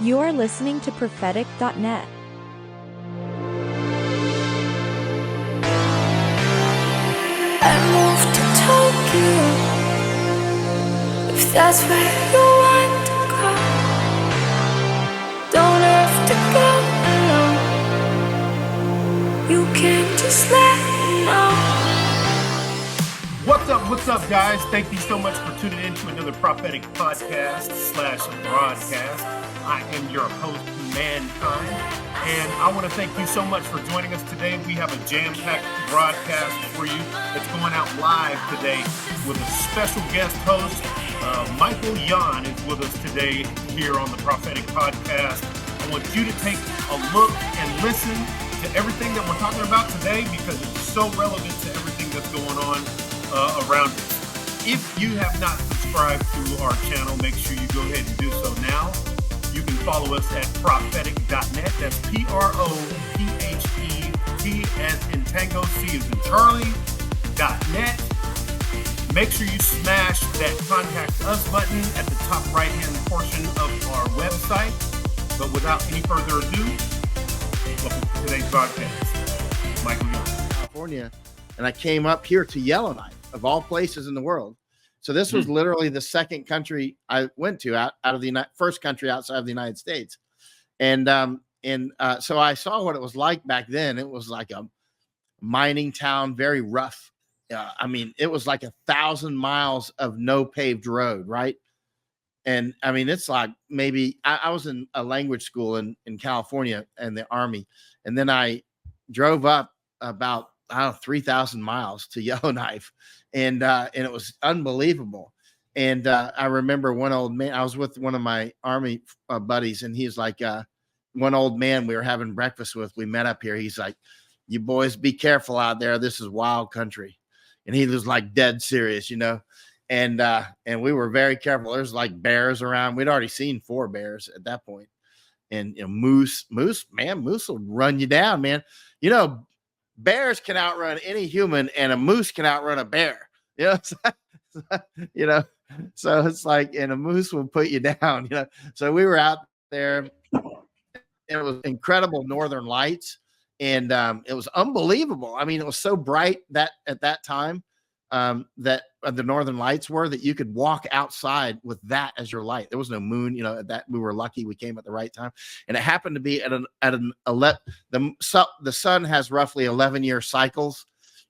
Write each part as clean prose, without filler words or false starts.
You're listening to Prophetc.net. I moved to Tokyo, if that's where you want to go. Don't have to go alone. You can just let me know. What's up, guys? Thank you so much for tuning in to another Prophetc podcast / broadcast. I am your host, Mankind, and I want to thank you so much for joining us today. We have a jam-packed broadcast for you that's going out live today with a special guest host. Michael Yon is with us today here on the Prophetc podcast. I want you to take a look and listen to everything that we're talking about today because it's so relevant to everything that's going on around us. If you have not subscribed to our channel, make sure you go ahead and do so now. You can follow us at Prophetc.net. That's Prophet as in Tango, C as in Charlie, .net. Make sure you smash that contact us button at the top right-hand portion of our website. But without any further ado, welcome to today's broadcast. Michael Yon. California, and I came up here to Yellowknife, of all places in the world. So this was literally the second country I went to out of the first country outside of the United States. And so I saw what it was like back then. It was like a mining town, very rough. I mean, it was like 1,000 miles of no paved road, right? And I mean, it's like maybe I was in a language school in California in the Army. And then I drove up about 3,000 miles to Yellowknife, and it was unbelievable. And I remember one old man. I was with one of my Army buddies, and he's like, one old man we were having breakfast with. We met up here. He's like, "You boys, be careful out there. This is wild country." And he was like dead serious, you know. And we were very careful. There's like bears around. We'd already seen 4 bears at that point, and you know, moose will run you down, man. You know. Bears can outrun any human, and a moose can outrun a bear. You know, so it's like, and a moose will put you down. You know, so we were out there. It was incredible northern lights, and it was unbelievable. I mean, it was so bright that at that time that the northern lights were that you could walk outside with that as your light. There was no moon, you know. That we were lucky we came at the right time, and it happened to be the sun has roughly 11-year cycles.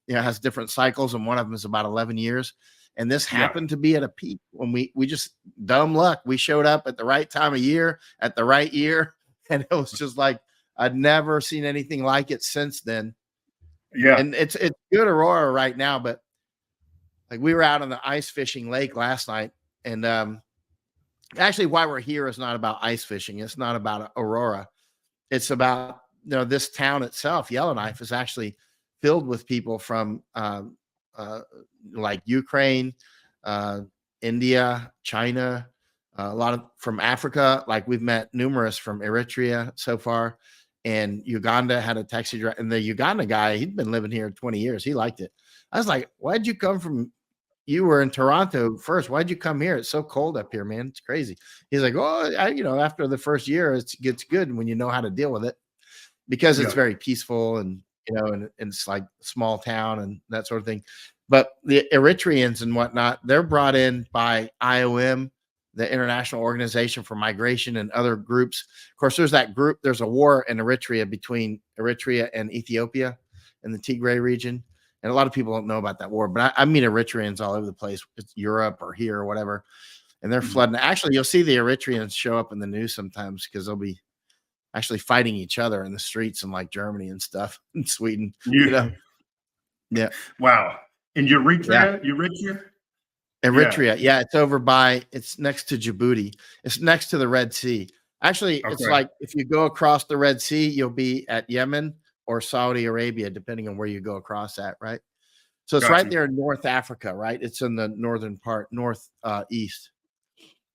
You know, it has different cycles, and one of them is about 11 years. And this happened to be at a peak when we just dumb luck. We showed up at the right time of year at the right year, and it was just like I'd never seen anything like it since then. Yeah, and it's good aurora right now, but. Like we were out on the ice fishing lake last night, and actually why we're here is not about ice fishing. It's not about aurora. It's about, you know, this town itself. Yellowknife is actually filled with people from like Ukraine, India, China, a lot of from Africa. Like we've met numerous from Eritrea so far, and Uganda had a taxi driver. And the Uganda guy, he'd been living here 20 years. He liked it. I was like, why'd you come from? You were in Toronto first. Why'd you come here? It's so cold up here, man. It's crazy. He's like, oh, after the first year, it gets good when you know how to deal with it because it's very peaceful and, you know, and it's like a small town and that sort of thing. But the Eritreans and whatnot, they're brought in by IOM, the International Organization for Migration, and other groups. Of course, there's that group. There's a war in Eritrea between Eritrea and Ethiopia in the Tigray region. And a lot of people don't know about that war, but I meet Eritreans all over the place. It's Europe or here or whatever. And they're flooding. Actually, you'll see the Eritreans show up in the news sometimes because they'll be actually fighting each other in the streets in like Germany and stuff and Sweden. Yeah. You know? Yeah. Wow. And Eritrea? Eritrea. Yeah. It's next to Djibouti. It's next to the Red Sea. Actually, It's like if you go across the Red Sea, you'll be at Yemen or Saudi Arabia, depending on where you go across that, right? So it's right there in North Africa, right? It's in the northern part, east,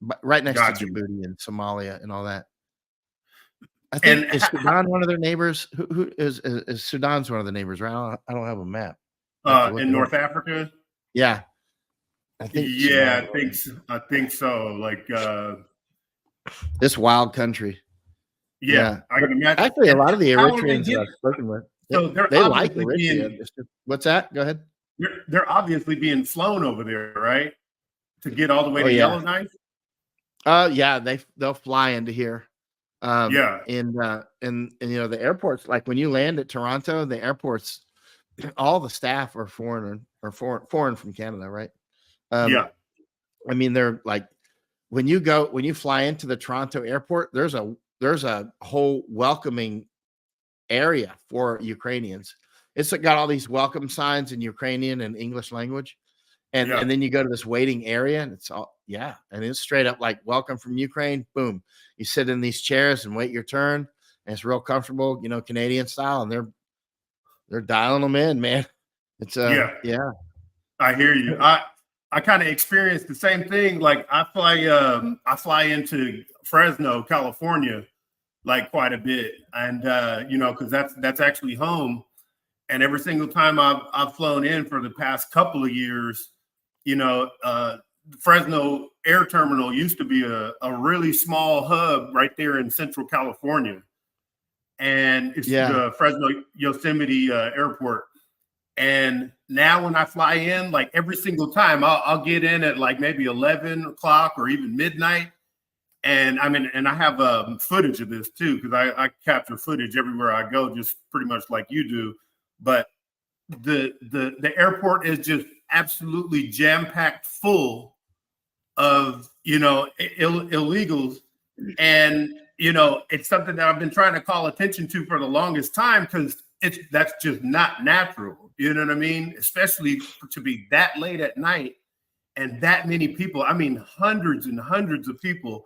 but right next to Djibouti and Somalia and all that. I think is Sudan one of their neighbors? Who is Sudan's one of the neighbors, right? I don't have a map. In North Africa? Yeah. I think I think so. Like this wild country. Yeah, I can imagine. Actually, a And lot of the how are they Eritreans that getting? I've spoken with, So they're they like obviously Eritrea. being What's that? Go ahead. they're obviously being flown over there, right? To get all the way Oh to yeah. Yellowknife. Yeah, they'll fly into here. Yeah, And you know, the airports, like when you land at Toronto, the airports, all the staff are foreign from Canada, right? Um, yeah, I mean, they're like when you fly into the Toronto airport, there's a whole welcoming area for Ukrainians. It's got all these welcome signs in Ukrainian and English language. And yeah, and then you go to this waiting area and it's all, yeah, and it's straight up like welcome from Ukraine. Boom. You sit in these chairs and wait your turn. And it's real comfortable, you know, Canadian style, and they're dialing them in, man. It's yeah. yeah. I hear you. I kind of experienced the same thing. Like I fly into Fresno, California, like quite a bit, and you know, because that's actually home. And every single time I've flown in for the past couple of years, you know, Fresno Air Terminal used to be a really small hub right there in Central California, and it's Yeah. the Fresno Yosemite Airport. And now when I fly in, like every single time, I'll get in at like maybe 11 o'clock or even midnight. And I mean, and I have footage of this too, because I capture footage everywhere I go, just pretty much like you do. But the airport is just absolutely jam packed full of, you know, illegals. And you know, it's something that I've been trying to call attention to for the longest time, because that's just not natural. You know what I mean? Especially to be that late at night and that many people. I mean, hundreds and hundreds of people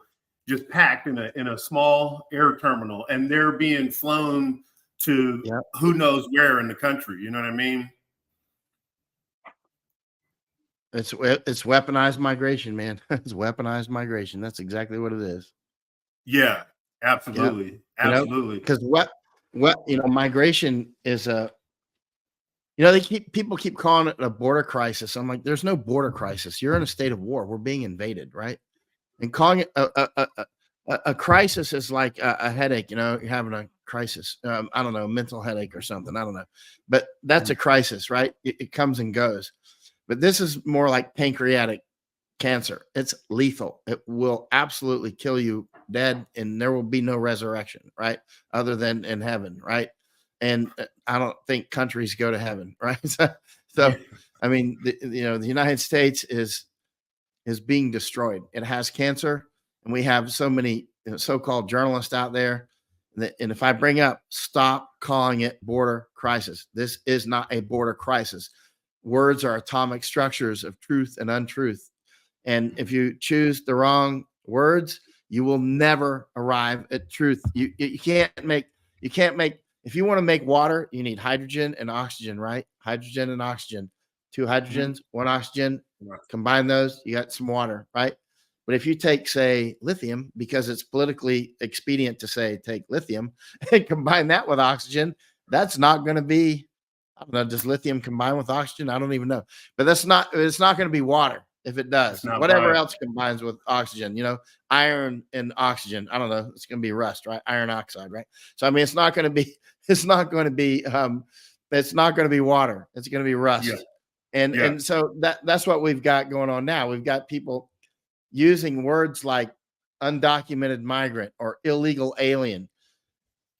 just packed in a small air terminal, and they're being flown to Yep. who knows where in the country. You know what I mean? It's weaponized migration, man. It's weaponized migration. That's exactly what it is. Yeah, Yeah. absolutely, You know, absolutely. because what you know, migration is a, you know, people keep calling it a border crisis. I'm like, there's no border crisis. You're in a state of war. We're being invaded, right? And calling it a crisis is like a headache. You know, you're having a crisis. I don't know, a mental headache or something. I don't know, but that's a crisis, right? It comes and goes. But this is more like pancreatic cancer. It's lethal. It will absolutely kill you dead, and there will be no resurrection, right? Other than in heaven, right? And I don't think countries go to heaven, right? So I mean, you know, the United States is being destroyed. It has cancer, and we have so many, you know, so-called journalists out there. And if I bring up, stop calling it border crisis. This is not a border crisis. Words are atomic structures of truth and untruth. And if you choose the wrong words, you will never arrive at truth. You can't make, if you want to make water, you need hydrogen and oxygen, right? Hydrogen and oxygen, two hydrogens, one oxygen, combine those, you got some water, right? But if you take, say, lithium, because it's politically expedient to say take lithium and combine that with oxygen, that's not going to be, I don't know, does lithium combine with oxygen? I don't even know. But it's not going to be water if it does. Whatever else combines with oxygen, you know, iron and oxygen, I don't know, it's going to be rust, right? Iron oxide, right? So I mean, it's not going to be water. It's going to be rust. Yeah. And so that's what we've got going on now. We've got people using words like undocumented migrant or illegal alien.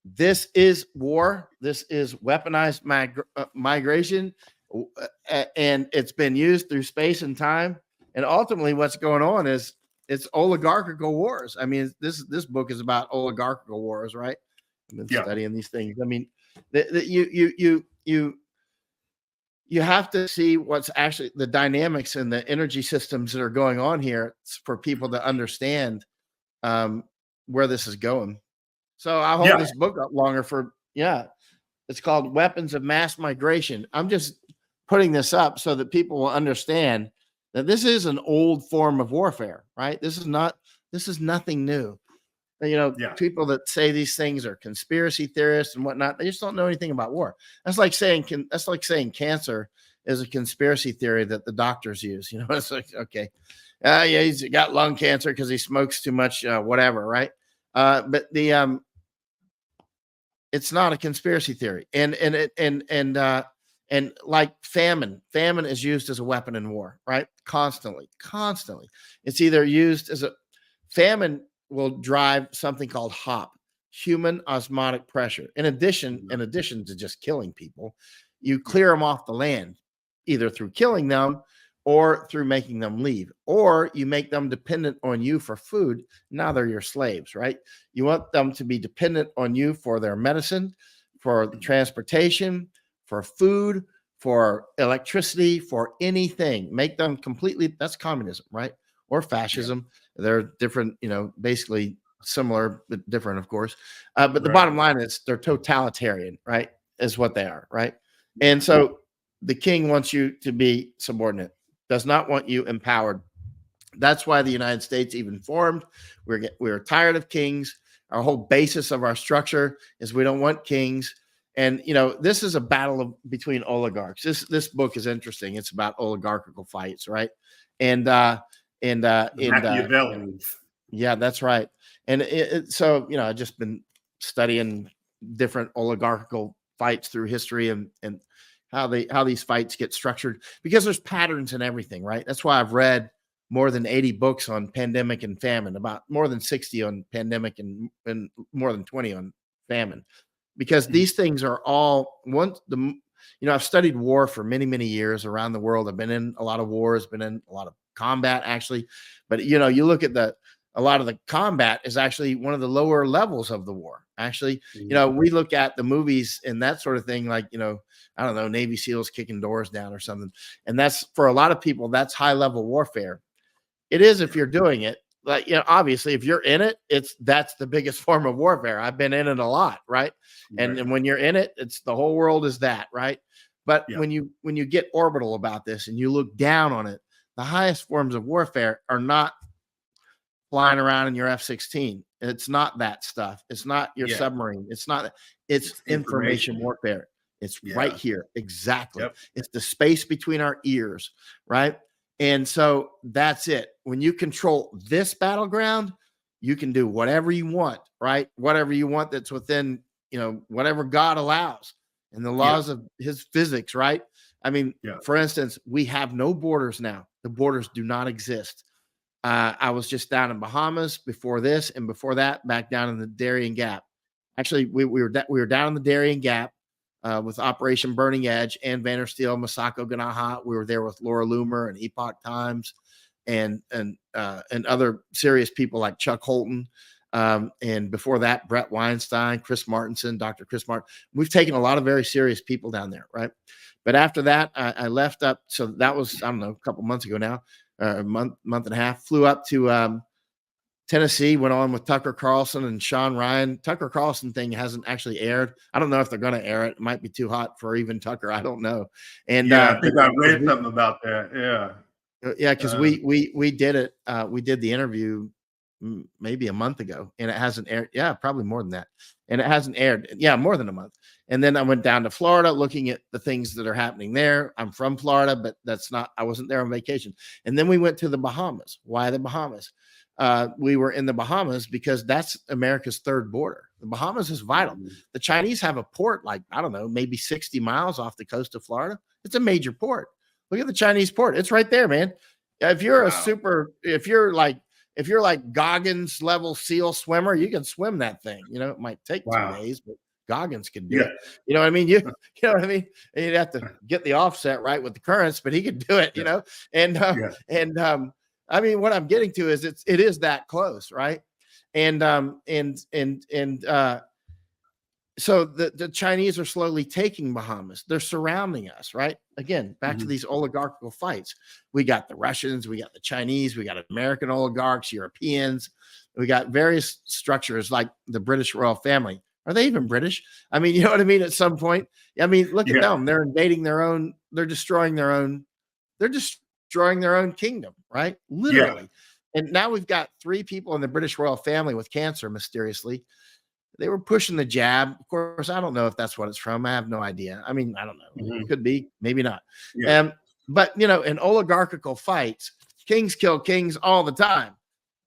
This is war. This is weaponized migration, and it's been used through space and time. And ultimately, what's going on is it's oligarchical wars. I mean, this book is about oligarchical wars, right? I've been studying these things. I mean, you have to see what's actually the dynamics and the energy systems that are going on here for people to understand where this is going. So I'll hold this book up longer for, it's called Weapons of Mass Migration. I'm just putting this up so that people will understand that this is an old form of warfare, right? This is nothing new. You know, people that say these things are conspiracy theorists and whatnot, they just don't know anything about war. That's like saying cancer is a conspiracy theory that the doctors use. You know, it's like, okay, he's got lung cancer because he smokes too much, whatever, right? But It's not a conspiracy theory. And like famine is used as a weapon in war, right? Constantly. It's either used as a famine will drive something called HOP, human osmotic pressure. In addition to just killing people, you clear them off the land, either through killing them or through making them leave, or you make them dependent on you for food. Now they're your slaves, right? You want them to be dependent on you for their medicine, for transportation, for food, for electricity, for anything. Make them completely, that's communism, right? Or fascism. Yeah. They're different, basically similar, but different, of course. But the bottom line is they're totalitarian, right? Is what they are, right? And so the king wants you to be subordinate, does not want you empowered. That's why the United States even formed. We're tired of kings. Our whole basis of our structure is we don't want kings. And this is a battle between oligarchs. This book is interesting. It's about oligarchical fights, right? And yeah, that's right. And so I've just been studying different oligarchical fights through history and how these fights get structured, because there's patterns in everything, right? That's why I've read more than 80 books on pandemic and famine, about more than 60 on pandemic and more than 20 on famine, because these things are all I've studied war for many, many years around the world. I've been in a lot of wars, been in a lot of combat actually, but you look at a lot of the combat is actually one of the lower levels of the war. Actually, we look at the movies and that sort of thing, like, I don't know, Navy SEALs kicking doors down or something. And that's, for a lot of people, that's high level warfare. It is if you're doing it. Like, obviously, if you're in it, that's the biggest form of warfare. I've been in it a lot, right? And when you're in it, it's the whole world is that, right? But when you get orbital about this and you look down on it, the highest forms of warfare are not flying around in your F-16. It's not that stuff. It's not your submarine. It's information warfare. It's right here. Exactly. Yep. It's the space between our ears, right? And so that's it. When you control this battleground, you can do whatever you want, right? Whatever you want that's within, whatever God allows and the laws of his physics, right? I mean, for instance, we have no borders now. The borders do not exist. I was just down in Bahamas before this, and before that, back down in the Darien Gap. Actually, we were down in the Darien Gap with Operation Burning Edge and Vandersteel, Masako Ganaha. We were there with Laura Loomer and Epoch Times, and other serious people like Chuck Holton. And before that, Brett Weinstein, Chris Martinson, Dr. Chris Martin. We've taken a lot of very serious people down there, right? But after that, I left up. So that was, I don't know, a couple months ago now. A month and a half, flew up to Tennessee, went on with Tucker Carlson and Sean Ryan. Tucker Carlson thing hasn't actually aired. I don't know if they're going to air it. It might be too hot for even Tucker. I don't know. And I think I read something about that. Yeah, because we did it. We did the interview maybe a month ago, and it hasn't aired. Yeah, probably more than that. And it hasn't aired. Yeah, more than a month. And then I went down to Florida looking at the things that are happening there. I'm from Florida, but I wasn't there on vacation. And then we went to the Bahamas. Why the Bahamas? We were in the Bahamas because that's America's third border. The Bahamas is vital. The Chinese have a port, like, I don't know, maybe 60 miles off the coast of Florida. It's a major port. Look at the Chinese port. It's right there, man. If you're if you're like Goggins level SEAL swimmer, you can swim that thing. It might take 2 days, but Goggins can do it. You know what I mean? You know what I mean? And you'd have to get the offset right with the currents, but he could do it, And I mean, what I'm getting to is it is that close, right? And so the Chinese are slowly taking Bahamas. They're surrounding us, right? Again, back to these oligarchical fights. We got the Russians, we got the Chinese, we got American oligarchs, Europeans. We got various structures like the British royal family. Are they even British? I mean, you know what I mean? At some point, I mean, look at them. They're invading their own. They're destroying their own. They're destroying their own kingdom, right? Literally. Yeah. And now we've got 3 people in the British royal family with cancer, mysteriously. They were pushing the jab. Of course, I don't know if that's what it's from. I have no idea. I mean, I don't know. It could be, maybe not. Yeah. But, in oligarchical fights, kings kill kings all the time.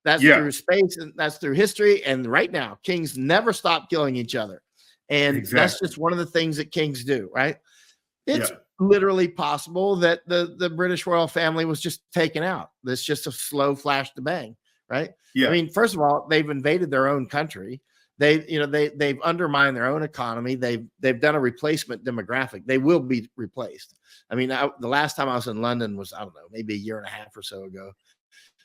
That's through space, and that's through history. And right now, kings never stop killing each other. And that's Exactly. just one of the things that kings do, right? It's Yeah. literally possible that the British royal family was just taken out. That's just a slow flash to bang, right? I Yeah. mean, first of all, they've invaded their own country. They've undermined their own economy. They've done a replacement demographic. They will be replaced. I mean, the last time I was in London was, I don't know, maybe a year and a half or so ago.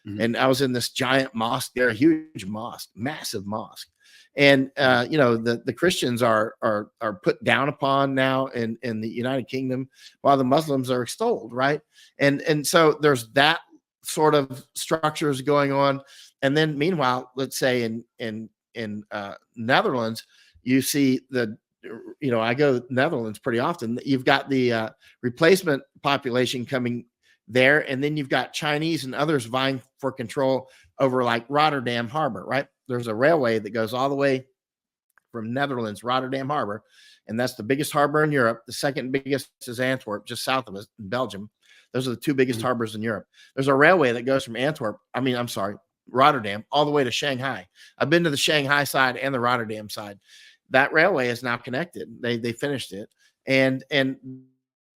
Mhm. And I was in this giant mosque there, a huge mosque, massive mosque. And the Christians are put down upon now in the United Kingdom, while the Muslims are extolled, right? And so there's that sort of structures going on. And then meanwhile, let's say in Netherlands, you see I go to Netherlands pretty often. You've got the replacement population coming there, and then you've got Chinese and others vying for control over like Rotterdam Harbor, right? There's a railway that goes all the way from Netherlands, Rotterdam Harbor, and that's the biggest harbor in Europe. The second biggest is Antwerp, just south of us in Belgium. Those are the two biggest Mhm. harbors in Europe. There's a railway that goes from Rotterdam, all the way to Shanghai. I've been to the Shanghai side and the Rotterdam side. That railway is now connected. They finished it, and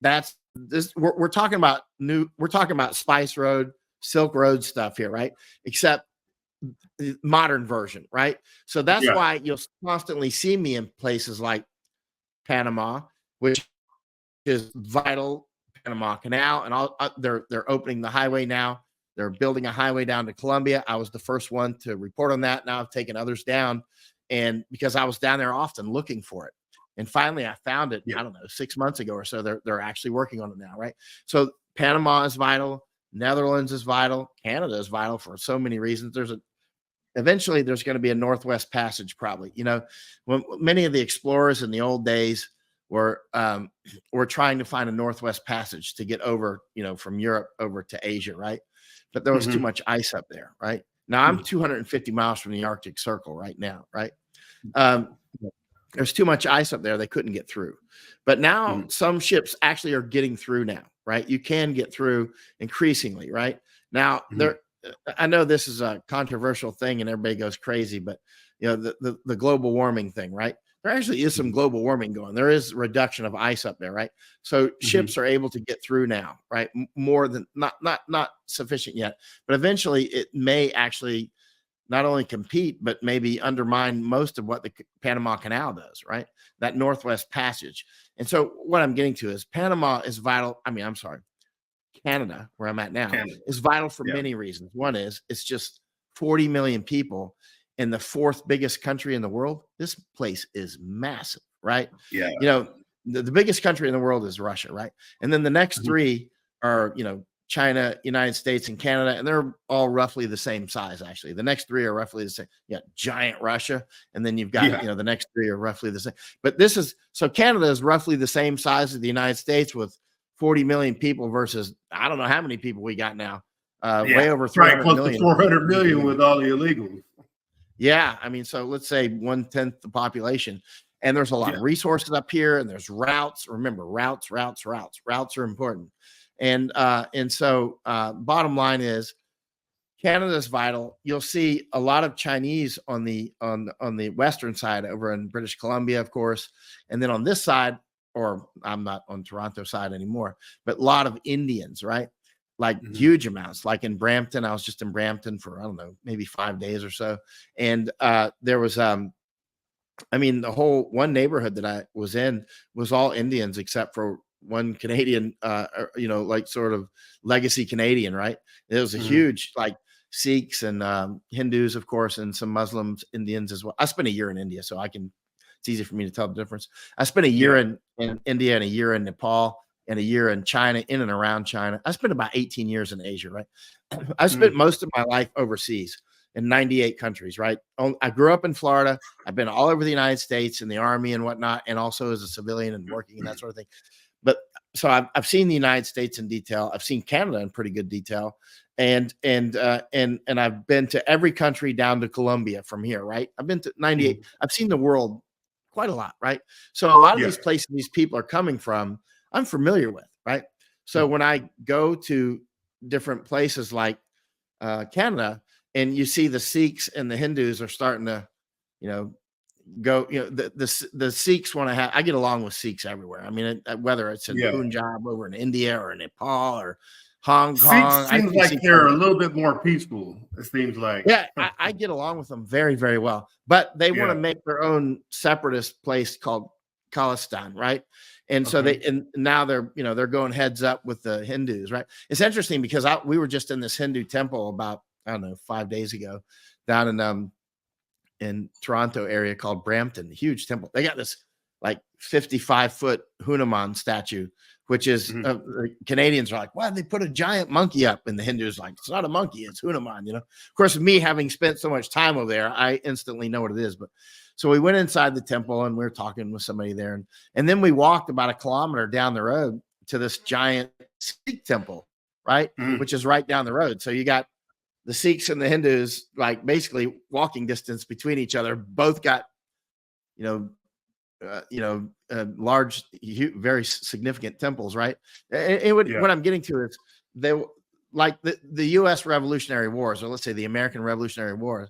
that's this. We're talking about we're talking about Spice Road, Silk Road stuff here, right? Except the modern version, right? So that's Yeah. why you'll constantly see me in places like Panama, which is vital. Panama Canal, and all they're opening the highway now. They're building a highway down to Colombia. I was the first one to report on that. Now I've taken others down, and because I was down there often looking for it, and finally I found it. Yeah. I don't know, 6 months ago or so. They're actually working on it now, right? So Panama is vital. Netherlands is vital. Canada is vital for so many reasons. Eventually there's going to be a Northwest Passage, probably. When many of the explorers in the old days were trying to find a Northwest Passage to get over, from Europe over to Asia, right? But there was too Mhm. much ice up there, right? Now I'm Mhm. 250 miles from the Arctic Circle right now, right? Um, there's too much ice up there; they couldn't get through. But now Mhm. some ships actually are getting through now, right? You can get through increasingly, right? Now Mhm. I know this is a controversial thing and everybody goes crazy, but the global warming thing, right? There actually is some Mhm. global warming going. There is reduction of ice up there, right? So Mhm. ships are able to get through now, right? More than not sufficient yet, but eventually it may actually not only compete but maybe undermine most of what the Panama Canal does, right? That Northwest Passage. And so what I'm getting to is Panama is vital. I mean, I'm sorry, Canada, where I'm at now, Canada. is vital for Yeah. many reasons. One is it's just 40 million people in the fourth biggest country in the world. This place is massive, right? Yeah. The biggest country in the world is Russia, right? And then the next Mhm. three are, China, United States, and Canada, and they're all roughly the same size, actually. The next three are roughly the same. Yeah, giant Russia. And then you've got, Yeah. the next three are roughly the same. But Canada is roughly the same size as the United States with 40 million people versus I don't know how many people we got now. Yeah. Way over Probably 300 close to million. 400 million with all the illegals. Yeah. I mean, so let's say 1/10 the population. And there's a lot Yeah. of resources up here, and there's routes. Remember, routes are important. And so bottom line is Canada is vital. You'll see a lot of Chinese on the western side over in British Columbia, of course, and then on this side, or I'm not on Toronto side anymore, but a lot of Indians, right? Like Mhm. huge amounts. Like in Brampton, I was just in Brampton for I don't know, maybe 5 days or so, and there was the whole one neighborhood that I was in was all Indians except for one Canadian, like sort of legacy Canadian, right? It was a Mhm. huge, like Sikhs and Hindus, of course, and some Muslims, Indians as well. I spent a year in India, so it's easy for me to tell the difference. I spent a year Yeah. in India and a year in Nepal and a year in China, in and around China. I spent about 18 years in Asia, right? I spent Mhm. most of my life overseas in 98 countries, right? I grew up in Florida. I've been all over the United States in the Army and whatnot, and also as a civilian and working and that sort of thing. But so I've seen the United States in detail. I've seen Canada in pretty good detail, and I've been to every country down to Colombia from here. Right? I've been to 98. Mhm. I've seen the world quite a lot. Right? So a lot of Yeah. these places these people are coming from, I'm familiar with. Right? So when I go to different places like Canada, and you see the Sikhs and the Hindus are starting to, you know, go, the Sikhs want to have, I get along with Sikhs everywhere. I mean, whether it's in Punjab, over in India, or Nepal, or Hong Kong. Seems like they're a little bit more peaceful, it seems like. Yeah, I get along with them very, very well. But they want to make their own separatist place called Khalistan, right? And so now they're going heads up with the Hindus, right? It's interesting because we were just in this Hindu temple about, I don't know, 5 days ago down in Toronto area called Brampton, huge temple. They got this like 55-foot Hanuman statue, which is the Canadians are like, why did they put a giant monkey up? And the Hindus like, it's not a monkey, it's Hanuman, Of course, me having spent so much time over there, I instantly know what it is. But so we went inside the temple and we were talking with somebody there. And then we walked about a kilometer down the road to this giant Sikh temple, right? Which is right down the road. So you got the Sikhs and the Hindus, like basically walking distance between each other. Both got, large, very significant temples, right? What I'm getting to is they like the U.S. Revolutionary Wars, or let's say the American Revolutionary Wars.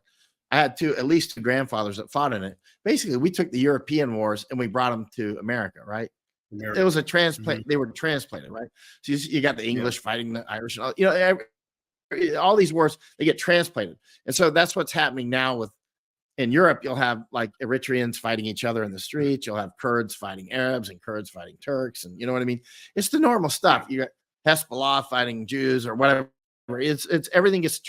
I had at least two grandfathers that fought in it. Basically, we took the European wars and we brought them to America, right? It was a transplant. They were transplanted, right? So you got the English fighting the Irish, all these wars, they get transplanted. And so that's what's happening now in Europe. You'll have like Eritreans fighting each other in the streets. You'll have Kurds fighting Arabs and Kurds fighting Turks. And you know what I mean? It's the normal stuff. You got Hezbollah fighting Jews or whatever. It's everything gets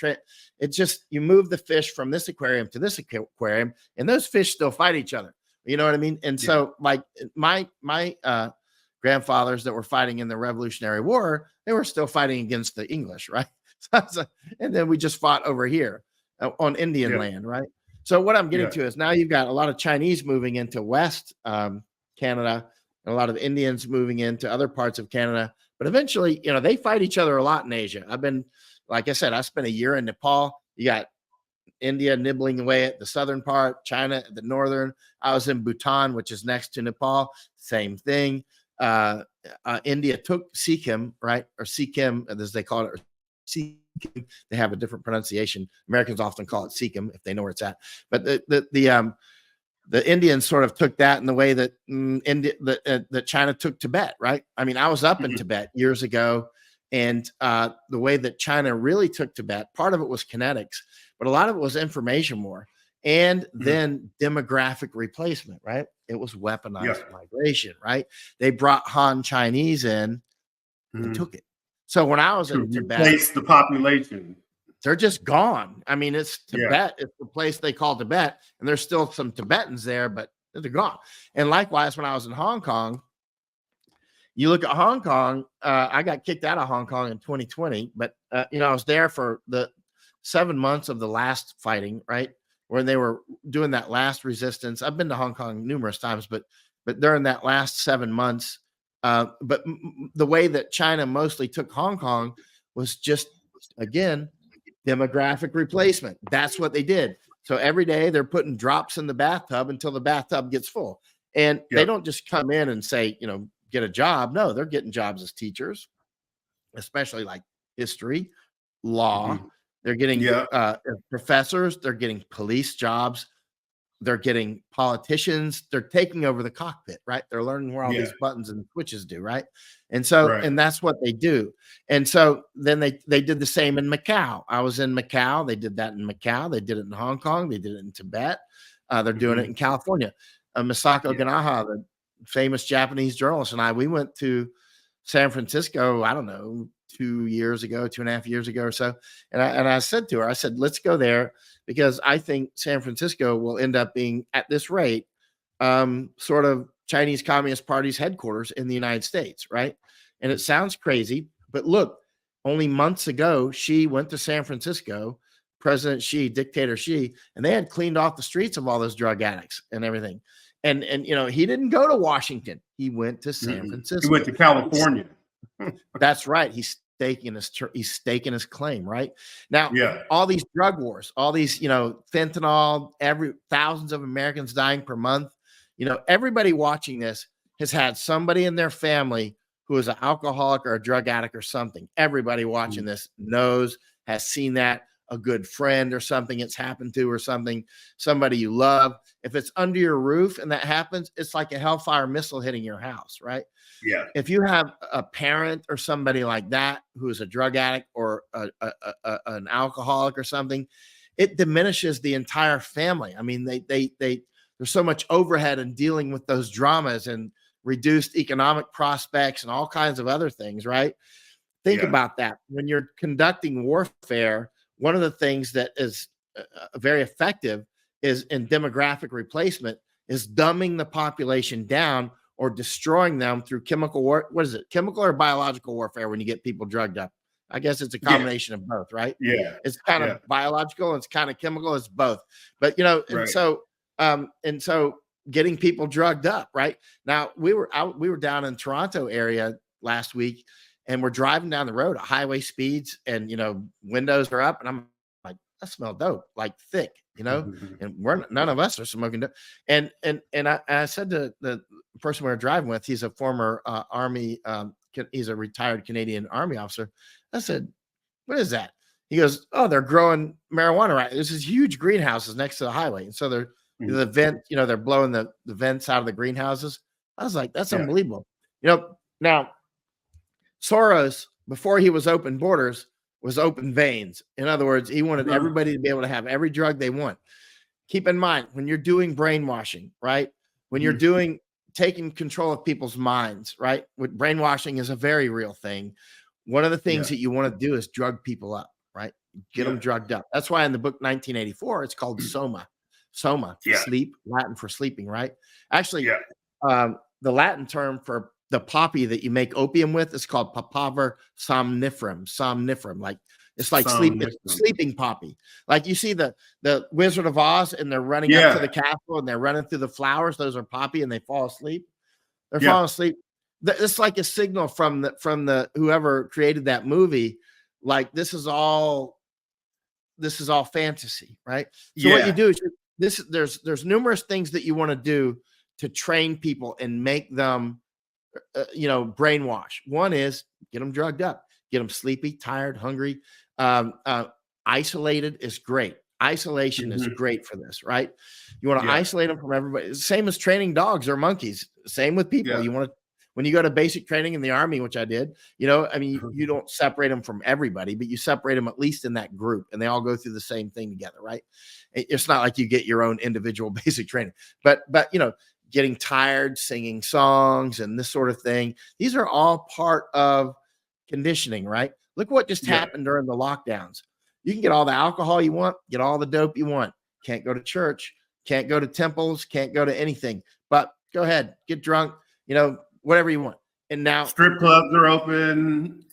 it's just, you move the fish from this aquarium to this aquarium and those fish still fight each other. You know what I mean? And so like my grandfathers that were fighting in the Revolutionary War, they were still fighting against the English, right? And then we just fought over here on Indian land, right? So what I'm getting to is now you've got a lot of Chinese moving into West Canada and a lot of Indians moving into other parts of Canada. But eventually, they fight each other a lot in Asia. Like I said, I spent a year in Nepal. You got India nibbling away at the southern part, China at the northern. I was in Bhutan, which is next to Nepal. Same thing. India took Sikkim, right? Or Sikkim, as they call it, or Sikkim. They have a different pronunciation. Americans often call it Sikkim if they know where it's at. But the Indians sort of took that in the way that that China took Tibet, right? I mean, I was up in Tibet years ago, and the way that China really took Tibet, part of it was kinetics, but a lot of it was information war, and then demographic replacement, right? It was weaponized migration, right? They brought Han Chinese in and took it. So when I was in Tibet, replace the population. They're just gone. I mean, it's Tibet. It's the place they call Tibet, and there's still some Tibetans there, but they're gone. And likewise, when I was in Hong Kong, you look at Hong Kong. I got kicked out of Hong Kong in 2020, but I was there for the 7 months of the last fighting, right, when they were doing that last resistance. I've been to Hong Kong numerous times, but during that last 7 months, but the way that China mostly took Hong Kong was just, again, demographic replacement. That's what they did. So every day they're putting drops in the bathtub until the bathtub gets full. And they don't just come in and say, get a job. No, they're getting jobs as teachers, especially like history, law. They're getting professors. They're getting police jobs. They're getting politicians. They're taking over the cockpit, right? They're learning where all these buttons and switches do, right? And so, and that's what they do. And so then they did the same in Macau. I was in Macau. They did that in Macau. They did it in Hong Kong. They did it in Tibet. They're doing it in California. Misako Ganaha, the famous Japanese journalist, and we went to San Francisco, I don't know, 2.5 years ago or so. And I said to her, I said, let's go there because I think San Francisco will end up being, at this rate, sort of Chinese Communist Party's headquarters in the United States, right? And it sounds crazy, but look, only months ago, Xi went to San Francisco, President Xi, dictator Xi, and they had cleaned off the streets of all those drug addicts and everything. And he didn't go to Washington. He went to San Francisco. He went to California. That's right. He's staking his claim right now. All these drug wars, all these fentanyl, thousands of Americans dying per month. Everybody watching this has had somebody in their family who is an alcoholic or a drug addict or something. Everybody watching this has seen that. a good friend or something it's happened to, or somebody you love. If it's under your roof and that happens, it's like a hellfire missile hitting your house, right? Yeah. If you have a parent or somebody like that who is a drug addict or an alcoholic or something, it diminishes the entire family. I mean, there's so much overhead in dealing with those dramas and reduced economic prospects and all kinds of other things, right? Think about that. When you're conducting warfare, one of the things that is very effective is in demographic replacement is dumbing the population down or destroying them through chemical war. What is it? Chemical or biological warfare when you get people drugged up? I guess it's a combination of both, right? Yeah. It's kind of biological, it's kind of chemical, it's both. But and so getting people drugged up, right? Now we were down in Toronto area last week, and we're driving down the road at highway speeds, and windows are up, and I'm like, I smell dope, like thick, and none of us are smoking dope. And I said to the person we were driving with, he's a former Army, he's a retired Canadian Army officer. I said, what is that? He goes, oh, they're growing marijuana, right? There's these huge greenhouses next to the highway. And so they're the vent, they're blowing the vents out of the greenhouses. I was like, that's unbelievable. Now Soros, before he was open borders, was open veins. In other words, he wanted everybody to be able to have every drug they want. Keep in mind, when you're doing brainwashing, right? When you're taking control of people's minds, right? With brainwashing is a very real thing. One of the things that you want to do is drug people up, right? Get them drugged up. That's why in the book 1984, it's called Soma. Soma, sleep, Latin for sleeping, right? Actually, the Latin term for the poppy that you make opium with is called Papaver somniferum. Somniferum, like it's like sleeping poppy. Like you see the Wizard of Oz, and they're running up to the castle, and they're running through the flowers. Those are poppy, and they fall asleep. They're falling asleep. It's like a signal from the whoever created that movie. Like this is all fantasy, right? So what you do is there's numerous things that you want to do to train people and make them brainwash. One is get them drugged up, get them sleepy, tired, hungry. Isolated is great. Isolation is great for this, right? You want to isolate them from everybody. Same as training dogs or monkeys. Same with people. You want to, when you go to basic training in the Army, which I did, you don't separate them from everybody, but you separate them at least in that group, and they all go through the same thing together, right? It's not like you get your own individual basic training, but getting tired, singing songs, and this sort of thing. These are all part of conditioning, right? Look what just happened during the lockdowns. You can get all the alcohol you want, get all the dope you want. Can't go to church, can't go to temples, can't go to anything. But go ahead, get drunk, whatever you want. And now strip clubs are open.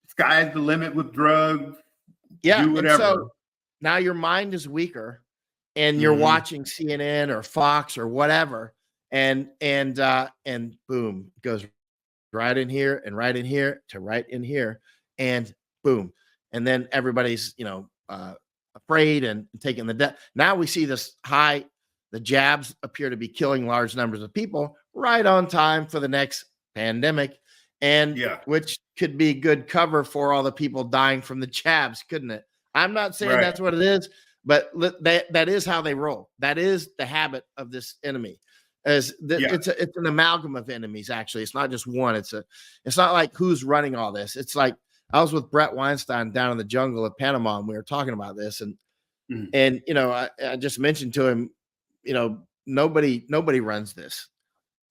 Sky's the limit with drugs. Yeah, do whatever. So now your mind is weaker, and you're watching CNN or Fox or whatever. And boom, it goes right in here and right in here to right in here, and boom. And then everybody's, afraid and taking the death. Now we see this the jabs appear to be killing large numbers of people right on time for the next pandemic. And which could be good cover for all the people dying from the jabs, couldn't it? I'm not saying that's what it is, but that is how they roll. That is the habit of this enemy. It's an amalgam of enemies. Actually, it's not just one. It's not like who's running all this. It's like I was with Brett Weinstein down in the jungle of Panama, and we were talking about this, and I just mentioned to him, nobody runs this.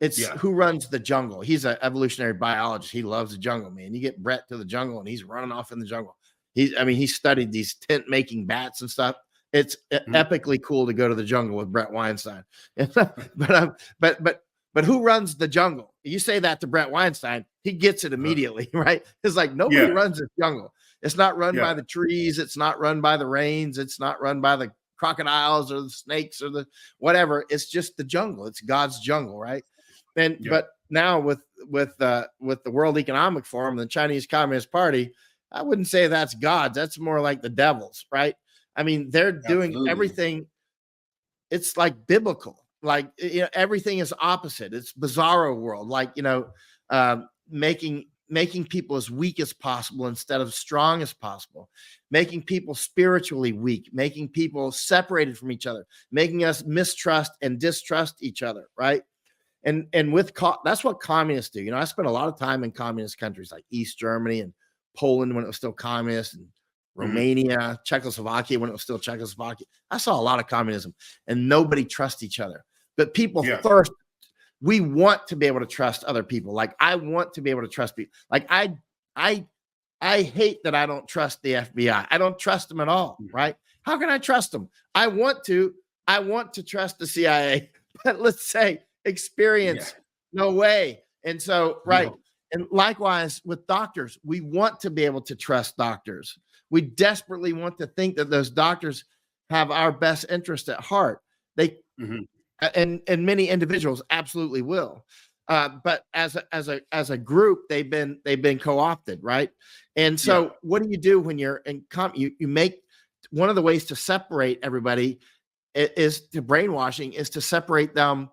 It's who runs the jungle. He's an evolutionary biologist. He loves the jungle, man. You get Brett to the jungle, and he's running off in the jungle. He studied these tent making bats and stuff. It's epically cool to go to the jungle with Brett Weinstein. But who runs the jungle? You say that to Brett Weinstein, he gets it immediately, right? It's like nobody runs this jungle. It's not run by the trees. It's not run by the rains. It's not run by the crocodiles or the snakes or the whatever. It's just the jungle. It's God's jungle, right? And but now with the World Economic Forum, the Chinese Communist Party, I wouldn't say that's God's. That's more like the devil's, right? I mean, they're doing everything. It's like biblical, like everything is opposite. It's bizarro world, like making making people as weak as possible instead of strong as possible, making people spiritually weak, making people separated from each other, making us mistrust and distrust each other, right? And that's what communists do. You know, I spent a lot of time in communist countries like East Germany and Poland when it was still communist, and Romania, Czechoslovakia when it was still Czechoslovakia. I saw a lot of communism, and nobody trusts each other. But people thirst. We want to be able to trust other people. Like I want to be able to trust people. Like I hate that I don't trust the FBI. I don't trust them at all. Right? How can I trust them? I want to trust the CIA, but let's say experience, no way. And so, right. No. And likewise with doctors, we want to be able to trust doctors. We desperately want to think that those doctors have our best interest at heart. They, and many individuals absolutely will. But as a group, they've been co-opted, right? And so what do you do when you're in you make one of the ways to separate everybody is to brainwashing, is to separate them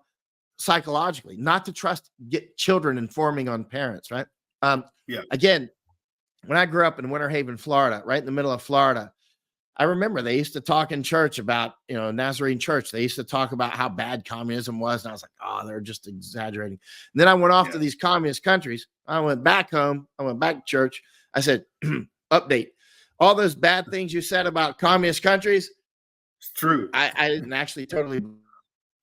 psychologically, not to get children informing on parents, right? Again, when I grew up in Winter Haven, Florida, right in the middle of Florida, I remember they used to talk in church about, Nazarene church. They used to talk about how bad communism was. And I was like, oh, they're just exaggerating. And then I went off to these communist countries. I went back home. I went back to church. I said, update. All those bad things you said about communist countries. It's true. I didn't actually totally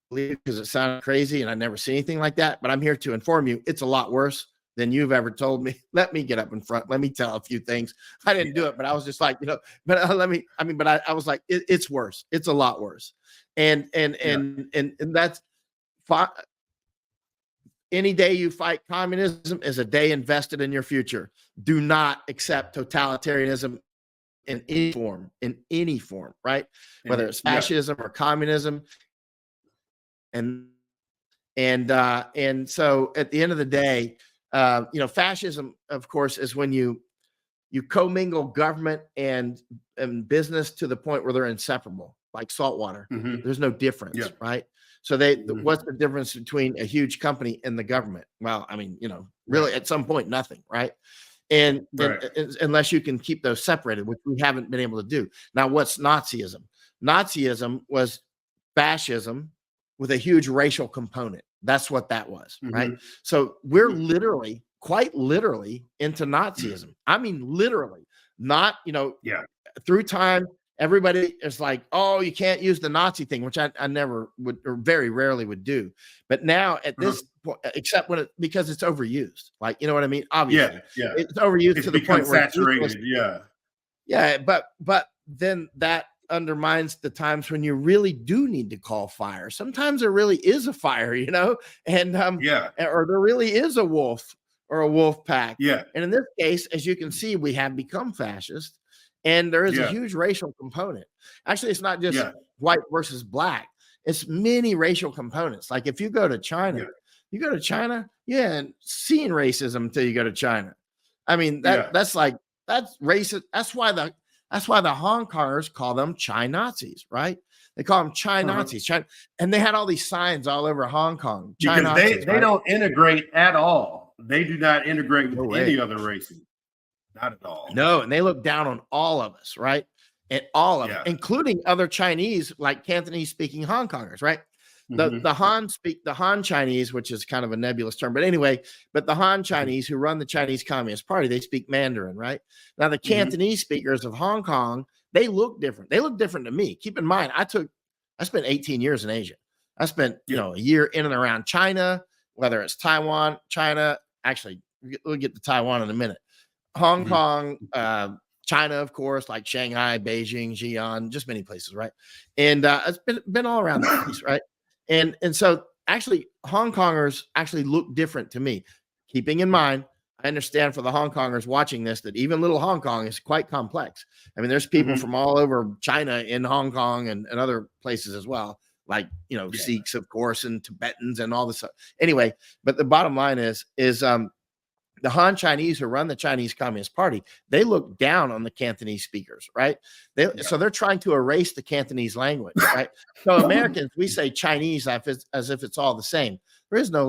believe it because it sounded crazy and I never see anything like that. But I'm here to inform you. It's a lot worse than you've ever told me. Let me get up in front. Let me tell a few things. I didn't do it, but I was just like, but I was like, it's worse. It's a lot worse. And that's any day you fight communism is a day invested in your future. Do not accept totalitarianism in any form, right? Whether it's fascism or communism. And so at the end of the day, fascism, of course, is when you commingle government and business to the point where they're inseparable, like salt water. There's no difference, right? So what's the difference between a huge company and the government? Well, I mean, really at some point, nothing, right? And unless you can keep those separated, which we haven't been able to do. Now, what's Nazism? Nazism was fascism with a huge racial component. That's what that was, right? So we're quite literally into Nazism. I mean, literally, not, through time, everybody is like, oh, you can't use the Nazi thing, which I never would, or very rarely would do. But now at this point, except because it's overused, like, you know what I mean? Obviously, it's overused to the point where saturated. But then that undermines the times when you really do need to call fire. Sometimes there really is a fire, and or there really is a wolf or a wolf pack. And in this case, as you can see, we have become fascist, and there is a huge racial component. Actually, it's not just white versus black. It's many racial components. Like if you go to China, and seeing racism until you go to China. I mean, that's racist. That's why the Hong Kongers call them China Nazis, right? They call them China Nazis. And they had all these signs all over Hong Kong. Because Nazis, they don't integrate at all. They do not integrate with any other races. Not at all. No, and they look down on all of us, right? And all of them, including other Chinese, like Cantonese speaking Hong Kongers, right? The Han Chinese, which is kind of a nebulous term, but anyway, the Han Chinese who run the Chinese Communist Party, they speak Mandarin, right? Now the Cantonese speakers of Hong Kong, they look different. They look different to me. Keep in mind, I spent 18 years in Asia. I spent, a year in and around China, whether it's Taiwan, China, actually, we'll get to Taiwan in a minute. Hong Kong, China, of course, like Shanghai, Beijing, Xi'an, just many places, right? And it's been all around the place, right? And so actually Hong Kongers actually look different to me. Keeping in mind, I understand for the Hong Kongers watching this, that even little Hong Kong is quite complex. I mean, there's people from all over China in Hong Kong and other places as well, like, Sikhs, of course, and Tibetans and all this stuff. Anyway, but the bottom line is the Han Chinese who run the Chinese Communist Party, they look down on the Cantonese speakers, right? So they're trying to erase the Cantonese language, right? So Americans, we say Chinese as if it's all the same. There is no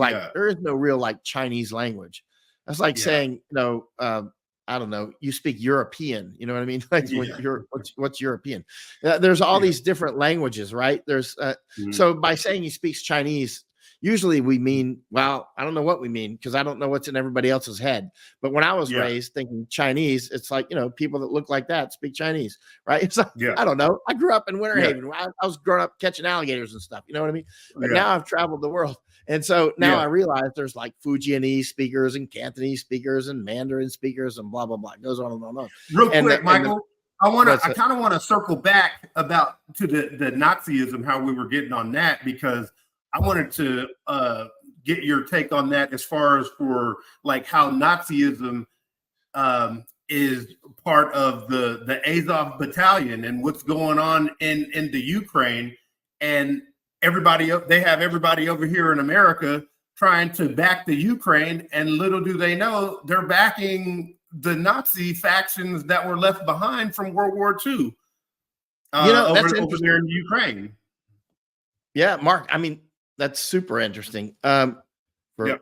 real Chinese language. That's like Yeah. saying, I don't know, you speak European, you know what I mean? Like Yeah. what's European? There's all these different languages, right? There's so by saying he speaks Chinese, usually we mean, well, I don't know what we mean because I don't know what's in everybody else's head. But when I was raised thinking Chinese, it's like, people that look like that speak Chinese, right? It's like, I don't know. I grew up in Winter Haven. I was growing up catching alligators and stuff. You know what I mean? But now I've traveled the world. And so now I realize there's like Fujianese speakers and Cantonese speakers and Mandarin speakers and blah, blah, blah. It goes on and on and on. Real quick, Michael, I kind of want to circle back to the Nazism, how we were getting on that, because I wanted to get your take on that as far as for like how Nazism is part of the Azov battalion and what's going on in the Ukraine, and they have everybody over here in America trying to back the Ukraine, and little do they know they're backing the Nazi factions that were left behind from World War II. Over there in Ukraine. Yeah, Mark. I mean, that's super interesting for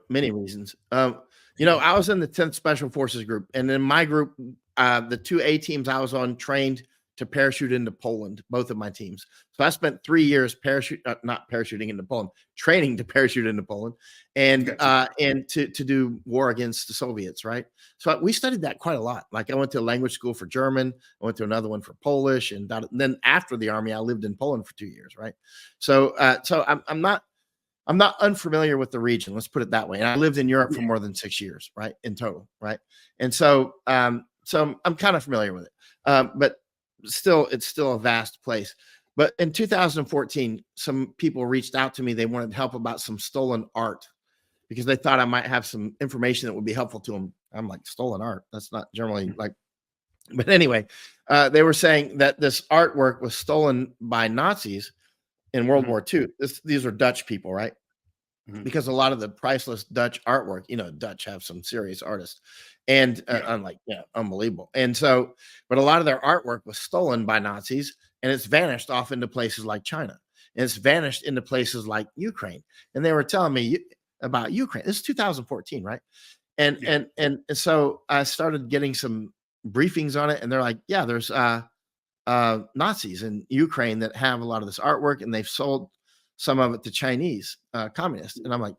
many reasons. I was in the 10th Special Forces group, and in my group, the 2A teams I was on trained to parachute into Poland, both of my teams. So I spent 3 years not parachuting into Poland, training to parachute into Poland, and to do war against the Soviets, right? So we studied that quite a lot. Like I went to a language school for German, I went to another one for Polish, and then after the army, I lived in Poland for 2 years, right? So I'm not unfamiliar with the region. Let's put it that way. And I lived in Europe for more than 6 years, right? In total, right? And so I'm kind of familiar with it. But still, it's still a vast place. But in 2014, some people reached out to me. They wanted help about some stolen art because they thought I might have some information that would be helpful to them. I'm like, stolen art? That's not generally like, but anyway, they were saying that this artwork was stolen by Nazis in World War II. These are Dutch people, right? Because a lot of the priceless Dutch artwork, Dutch have some serious artists, and I'm like, unbelievable. And so, but a lot of their artwork was stolen by Nazis, and it's vanished off into places like China, and it's vanished into places like Ukraine. And they were telling me about Ukraine. This is 2014, right? And so I started getting some briefings on it, and they're like, yeah, there's Nazis in Ukraine that have a lot of this artwork, and they've sold some of it to Chinese communists. And I'm like,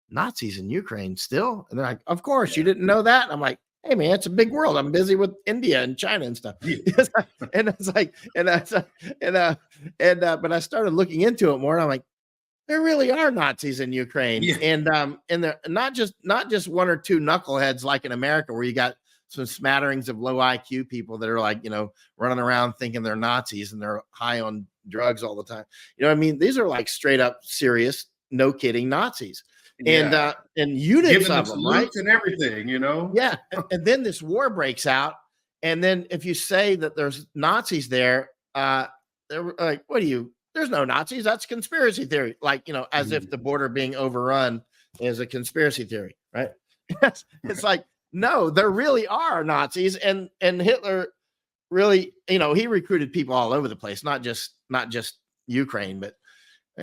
Nazis in Ukraine still? And they're like, of course, you didn't know that? And I'm like, hey man, it's a big world. I'm busy with India and China and stuff. And it's like, but I started looking into it more, and I'm like, there really are Nazis in Ukraine. And they're not just one or two knuckleheads like in America, where you got some smatterings of low IQ people that are like, running around thinking they're Nazis and they're high on drugs all the time. You know what I mean? These are like straight up serious, no kidding Nazis. And units of them, right? And everything, Yeah. And then this war breaks out. And then if you say that there's Nazis there, they're like, there's no Nazis. That's conspiracy theory. Like, as if the border being overrun is a conspiracy theory, right? It's like, no, there really are Nazis, and Hitler really, he recruited people all over the place, not just Ukraine, but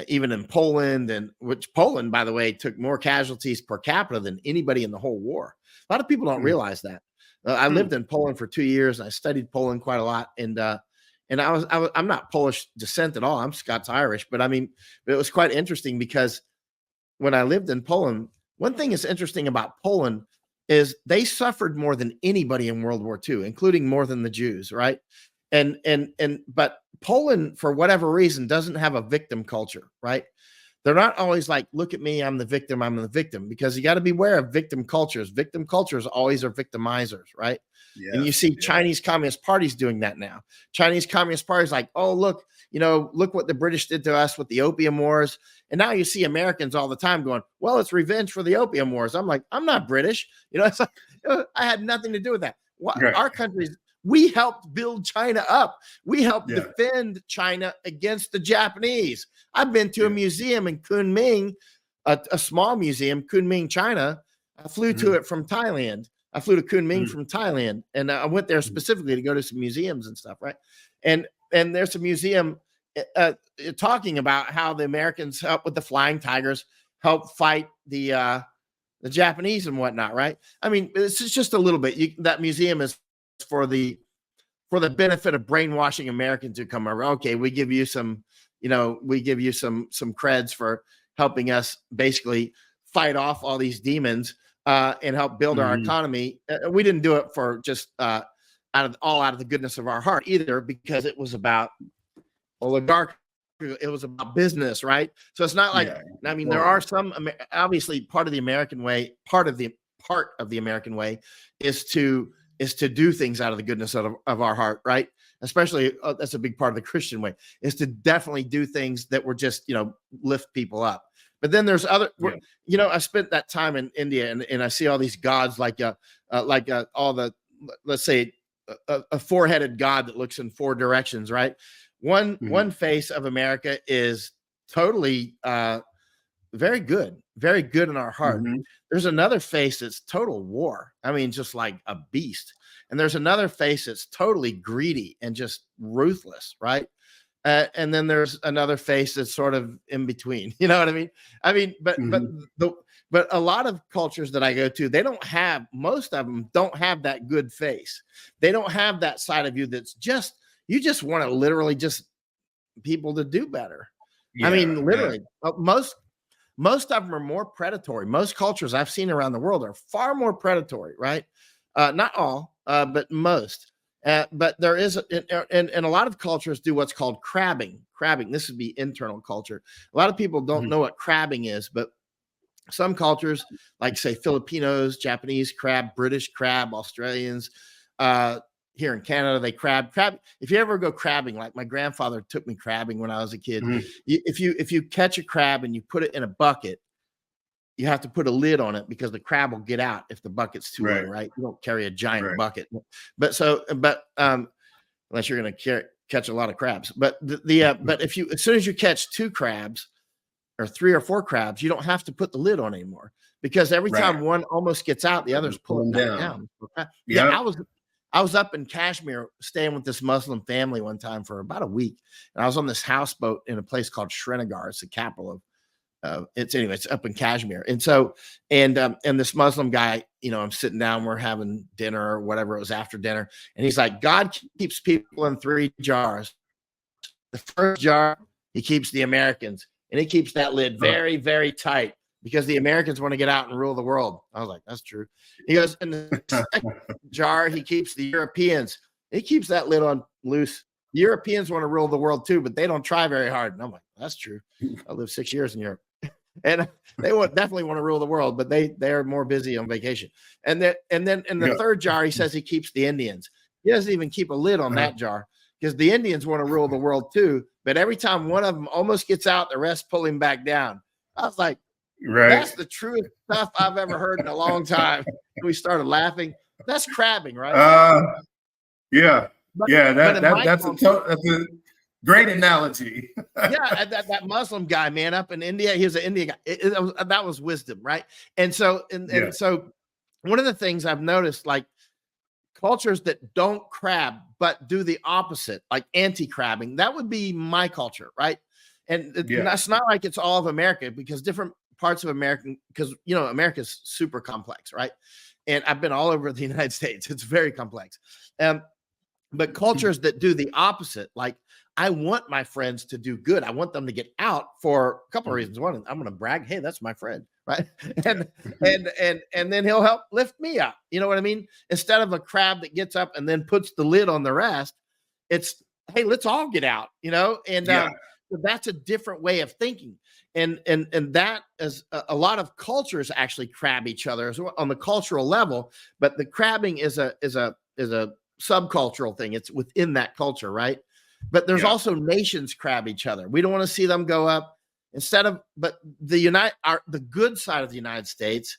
even in Poland, and which Poland, by the way, took more casualties per capita than anybody in the whole war. A lot of people don't realize that. I lived in Poland for 2 years, and I studied Poland quite a lot, and I'm not Polish descent at all. I'm Scots-Irish, but it was quite interesting because when I lived in Poland, one thing that's interesting about Poland is they suffered more than anybody in World War II, including more than the Jews, right? But Poland, for whatever reason, doesn't have a victim culture, right? They're not always like, look at me, I'm the victim, because you got to beware of victim cultures. Victim cultures always are victimizers, right? Yeah, and you see Chinese Communist parties doing that now. Chinese Communist parties like, oh, look what the British did to us with the Opium Wars. And now you see Americans all the time going, well, it's revenge for the Opium Wars. I'm like, I'm not British. It's like, I had nothing to do with that. Right. Our countries, we helped build China up. We helped defend China against the Japanese. I've been to a museum in Kunming, a small museum, Kunming, China. I flew to it from Thailand. I flew to Kunming from Thailand, and I went there specifically to go to some museums and stuff, right? And there's a museum talking about how the Americans helped with the Flying Tigers, helped fight the the Japanese and whatnot, right? I mean, it's just a little bit. That museum is for the benefit of brainwashing Americans who come over. Okay, we give you some, we give you some creds for helping us basically fight off all these demons and help build our economy. We didn't do it for just out of the goodness of our heart either, because it was about oligarchy. It was about business, right? So it's not like, I mean, there are some, obviously part of the American way, part of the American way is to do things out of the goodness of our heart, right? Especially that's a big part of the Christian way, is to definitely do things that were just, lift people up. But then there's other, I spent that time in India and I see all these gods like all the, let's say a four-headed God that looks in four directions, right? One face of America is totally very good in our heart. There's another face that's total war. I mean, just like a beast. And there's another face that's totally greedy and just ruthless, right? And then there's another face that's sort of in between. You know what I mean? But a lot of cultures that I go to, most of them don't have that good face. They don't have that side of you that's just, you just want to literally just people to do better. I mean, literally, most of them are more predatory. Most cultures I've seen around the world are far more predatory, right? Not all, but most. But there is, and a lot of cultures do what's called crabbing. This would be internal culture. A lot of people don't know what crabbing is, but some cultures, like say Filipinos, Japanese crab, British crab, Australians, here in Canada, they crab. If you ever go crabbing, like my grandfather took me crabbing when I was a kid. If you catch a crab and you put it in a bucket, you have to put a lid on it because the crab will get out if the bucket's too low, right? You don't carry a giant bucket, but unless you're going to catch a lot of crabs. But but as soon as you catch two crabs or three or four crabs, you don't have to put the lid on anymore, because every time one almost gets out, the others pull it back down. I was up in Kashmir staying with this Muslim family one time for about a week. And I was on this houseboat in a place called Srinagar. It's the capital of, it's up in Kashmir. And so, and this Muslim guy, I'm sitting down, we're having dinner or whatever, it was after dinner. And he's like, God keeps people in three jars. The first jar, he keeps the Americans, and he keeps that lid very, very tight, because the Americans want to get out and rule the world. I was like, that's true. He goes, in the second jar, he keeps the Europeans. He keeps that lid on loose. The Europeans want to rule the world too, but they don't try very hard. And I'm like, that's true. I lived 6 years in Europe. And they definitely want to rule the world, but they're more busy on vacation. And then in the third jar, he says he keeps the Indians. He doesn't even keep a lid on that jar, because the Indians want to rule the world too. But every time one of them almost gets out, the rest pull him back down. I was like, that's the truest stuff I've ever heard in a long time. We started laughing. That's crabbing, right? That's a great analogy. That Muslim guy, man, up in India, he was an Indian guy. That was wisdom, right? And so, so one of the things I've noticed, like cultures that don't crab but do the opposite, like anti-crabbing, that would be my culture, right? And that's not like it's all of America, because different parts of America, because America's super complex, right? And I've been all over the United States. It's very complex. But cultures that do the opposite, like I want my friends to do good. I want them to get out for a couple of reasons. One, I'm going to brag, hey, that's my friend, right? And then he'll help lift me up. You know what I mean? Instead of a crab that gets up and then puts the lid on the rest, it's, hey, let's all get out, And so that's a different way of thinking. And that is a lot of cultures actually crab each other on the cultural level, but the crabbing is a subcultural thing. It's within that culture, right? But there's also nations crab each other. We don't want to see them go up but the good side of the United States,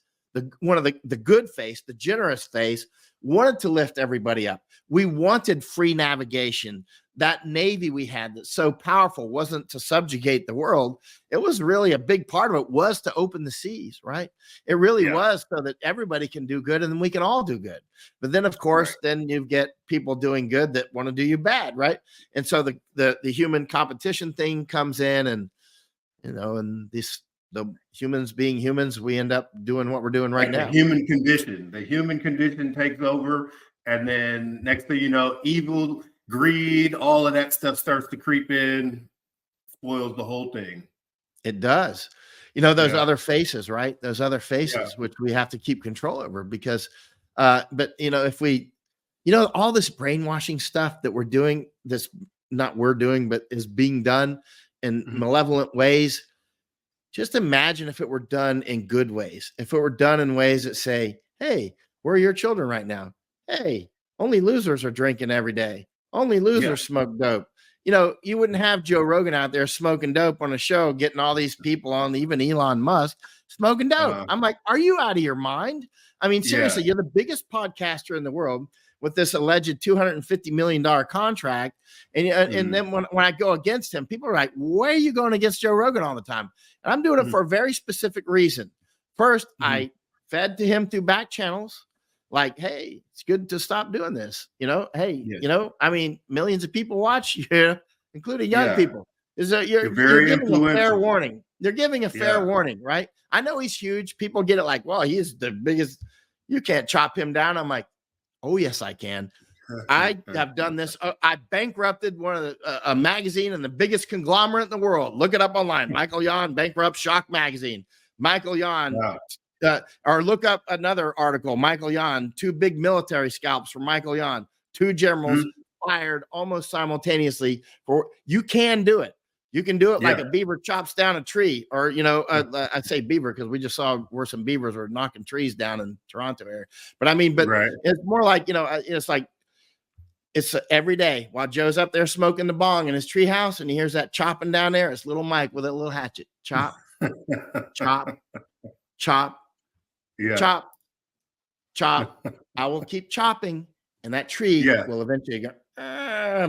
one of the good face, the generous face, wanted to lift everybody up. We wanted free navigation. That Navy we had that's so powerful wasn't to subjugate the world. It was really a big part of it was to open the seas, right? It really was so that everybody can do good and then we can all do good. But then, of course, then you get people doing good that want to do you bad, right? And so the human competition thing comes in, and and this the humans being humans, we end up doing what we're doing right now. The human condition takes over. And then next thing you know, evil, greed, all of that stuff starts to creep in, spoils the whole thing. It does. Those other faces, right? Those other faces, which we have to keep control over because, but if we, all this brainwashing stuff that we're doing, not we're doing, but is being done in malevolent ways. Just imagine if it were done in good ways, if it were done in ways that say, hey, where are your children right now? Hey, only losers are drinking every day. Only losers smoke dope. You wouldn't have Joe Rogan out there smoking dope on a show, getting all these people on, even Elon Musk smoking dope. I'm like, are you out of your mind? I mean, seriously, you're the biggest podcaster in the world with this alleged $250 million contract. And then when I go against him, people are like, why are you going against Joe Rogan all the time? And I'm doing it for a very specific reason. First, I fed to him through back channels. Like, hey, it's good to stop doing this. Hey, I mean, millions of people watch you, including young people. You're giving a fair warning. They're giving a fair warning, right? I know he's huge. People get it like, well, he's the biggest. You can't chop him down. I'm like, oh, yes, I can. I have done this. I bankrupted one of a magazine and the biggest conglomerate in the world. Look it up online. Michael Yon bankrupt Shock magazine. Michael Yon. Or look up another article. Michael Yon, 2 big military scalps from Michael Yon. 2 generals fired almost simultaneously. You can do it. You can do it like a beaver chops down a tree, or I'd say beaver because we just saw where some beavers were knocking trees down in Toronto area. But I mean, it's more like it's like it's every day while Joe's up there smoking the bong in his tree house, and he hears that chopping down there. It's little Mike with a little hatchet, chop, chop, chop, chop, chop. I will keep chopping, and that tree will eventually go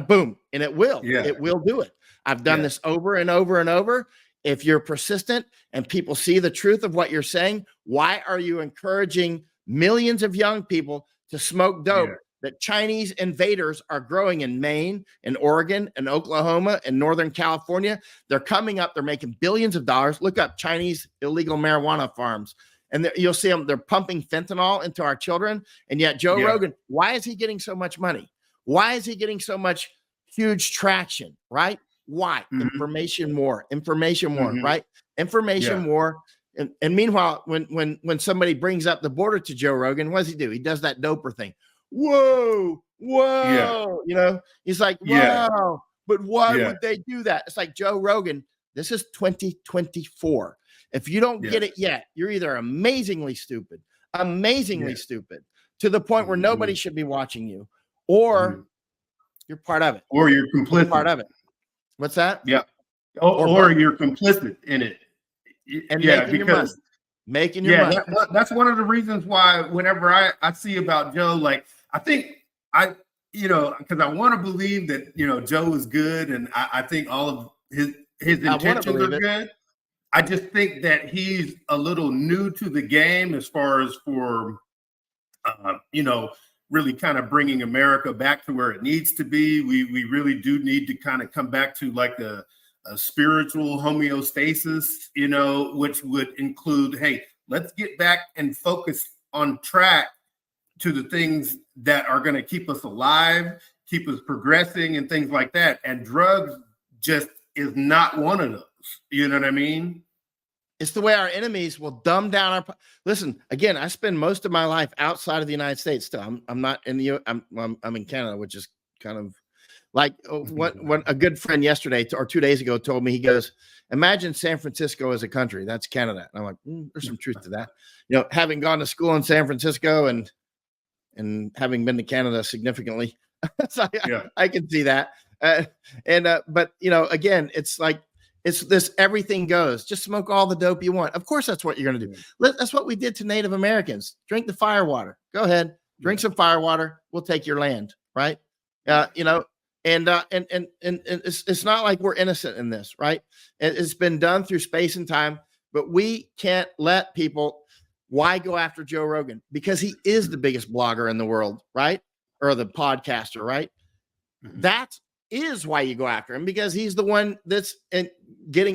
boom, and it will. It will do it. I've done this over and over and over. If you're persistent and people see the truth of what you're saying, why are you encouraging millions of young people to smoke dope that Chinese invaders are growing in Maine, in Oregon, in Oklahoma, in Northern California? They're coming up. They're making billions of dollars. Look up Chinese illegal marijuana farms. And you'll see them. They're pumping fentanyl into our children. And yet Joe Rogan, why is he getting so much money? Why is he getting so much huge traction, right? Why? Information war, right? Information war. And meanwhile, when somebody brings up the border to Joe Rogan, what does he do? He does that doper thing. Whoa. He's like, wow, but why would they do that? It's like, Joe Rogan, this is 2024. If you don't get it yet, you're either amazingly stupid to the point where nobody should be watching you, or you're part of it, or you're complicit. Part of it. What's that? Yeah. Or you're complicit in it. And making your money. That's one of the reasons why whenever I see about Joe, like, I think because I want to believe that, Joe is good. And I think all of his intentions are good. I just think that he's a little new to the game as far as for, really kind of bringing America back to where it needs to be. We really do need to kind of come back to like a spiritual homeostasis, which would include, hey, let's get back and focus on track to the things that are going to keep us alive, keep us progressing and things like that. And drugs just is not one of those. You know what I mean? It's the way our enemies will dumb down our. Listen, again, I spend most of my life outside of the United States. Still, I'm not in the. I'm in Canada, which is kind of like what a good friend yesterday or 2 days ago told me. He goes, "Imagine San Francisco as a country. That's Canada." And I'm like, there's some truth to that. Having gone to school in San Francisco and having been to Canada significantly, so I can see that. But again, it's like. It's this everything goes. Just smoke all the dope you want. Of course, that's what you're going to do. That's what we did to Native Americans. Drink the fire water. Go ahead. Drink some fire water. We'll take your land. Right. And it's not like we're innocent in this. Right. It's been done through space and time, but we can't let people. Why go after Joe Rogan? Because he is the biggest blogger in the world. Right. Or the podcaster. Right. That's is why you go after him, because he's the one that's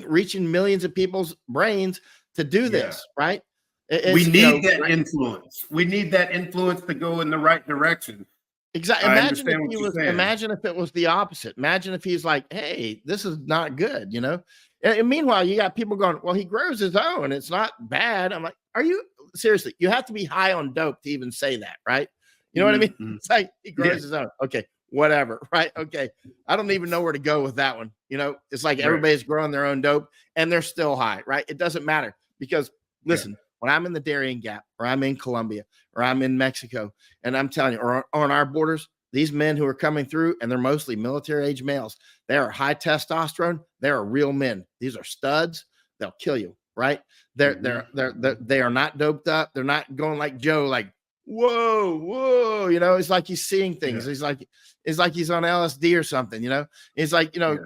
reaching millions of people's brains to do this, right? We need that influence. We need that influence to go in the right direction. Exactly. Imagine if it was the opposite. Imagine if he's like, hey, this is not good, you know? And meanwhile, you got people going, well, he grows his own. It's not bad. I'm like, are you seriously? You have to be high on dope to even say that, right? You know what I mean? It's like he grows his own. Okay, whatever, right? Okay. I don't even know where to go with that one. You know, it's like everybody's growing their own dope and they're still high, right? It doesn't matter because listen, when I'm in the Darien Gap or I'm in Colombia or I'm in Mexico, and I'm telling you, or on our borders, these men who are coming through, and they're mostly military age males, they are high testosterone. They are real men. These are studs. They'll kill you, right? They are not doped up. They're not going like Joe, like, whoa, you know, it's like he's seeing things. It's like he's on LSD or something, you know. It's like, you know,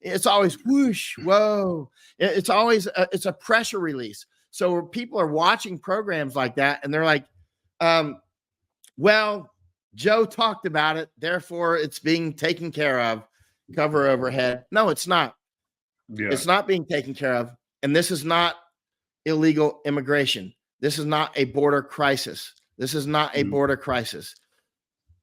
it's always whoosh, whoa. It's always it's a pressure release. So people are watching programs like that, and they're like, well, Joe talked about it, therefore it's being taken care of. Cover overhead. No, it's not. It's not being taken care of. And this is not illegal immigration. This is not a border crisis. This is not a border crisis.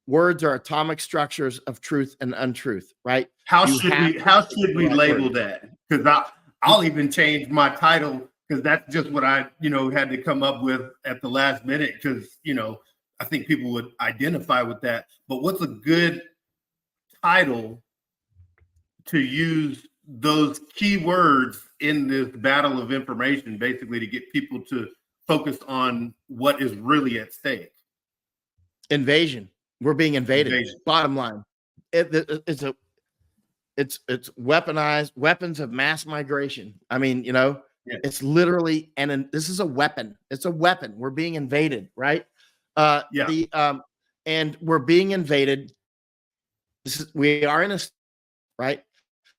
Words are atomic structures of truth and untruth, right? How should we label that? Because I'll even change my title, because that's just what I, you know, had to come up with at the last minute, because, you know, I think people would identify with that. But what's a good title to use those key words in this battle of information, basically to get people to focus on what is really at stake? Invasion. We're being invaded. Bottom line. It's weaponized weapons of mass migration. I mean, you know, it's literally, and this is a weapon. It's a weapon. We're being invaded, right? And we're being invaded. We are in a right.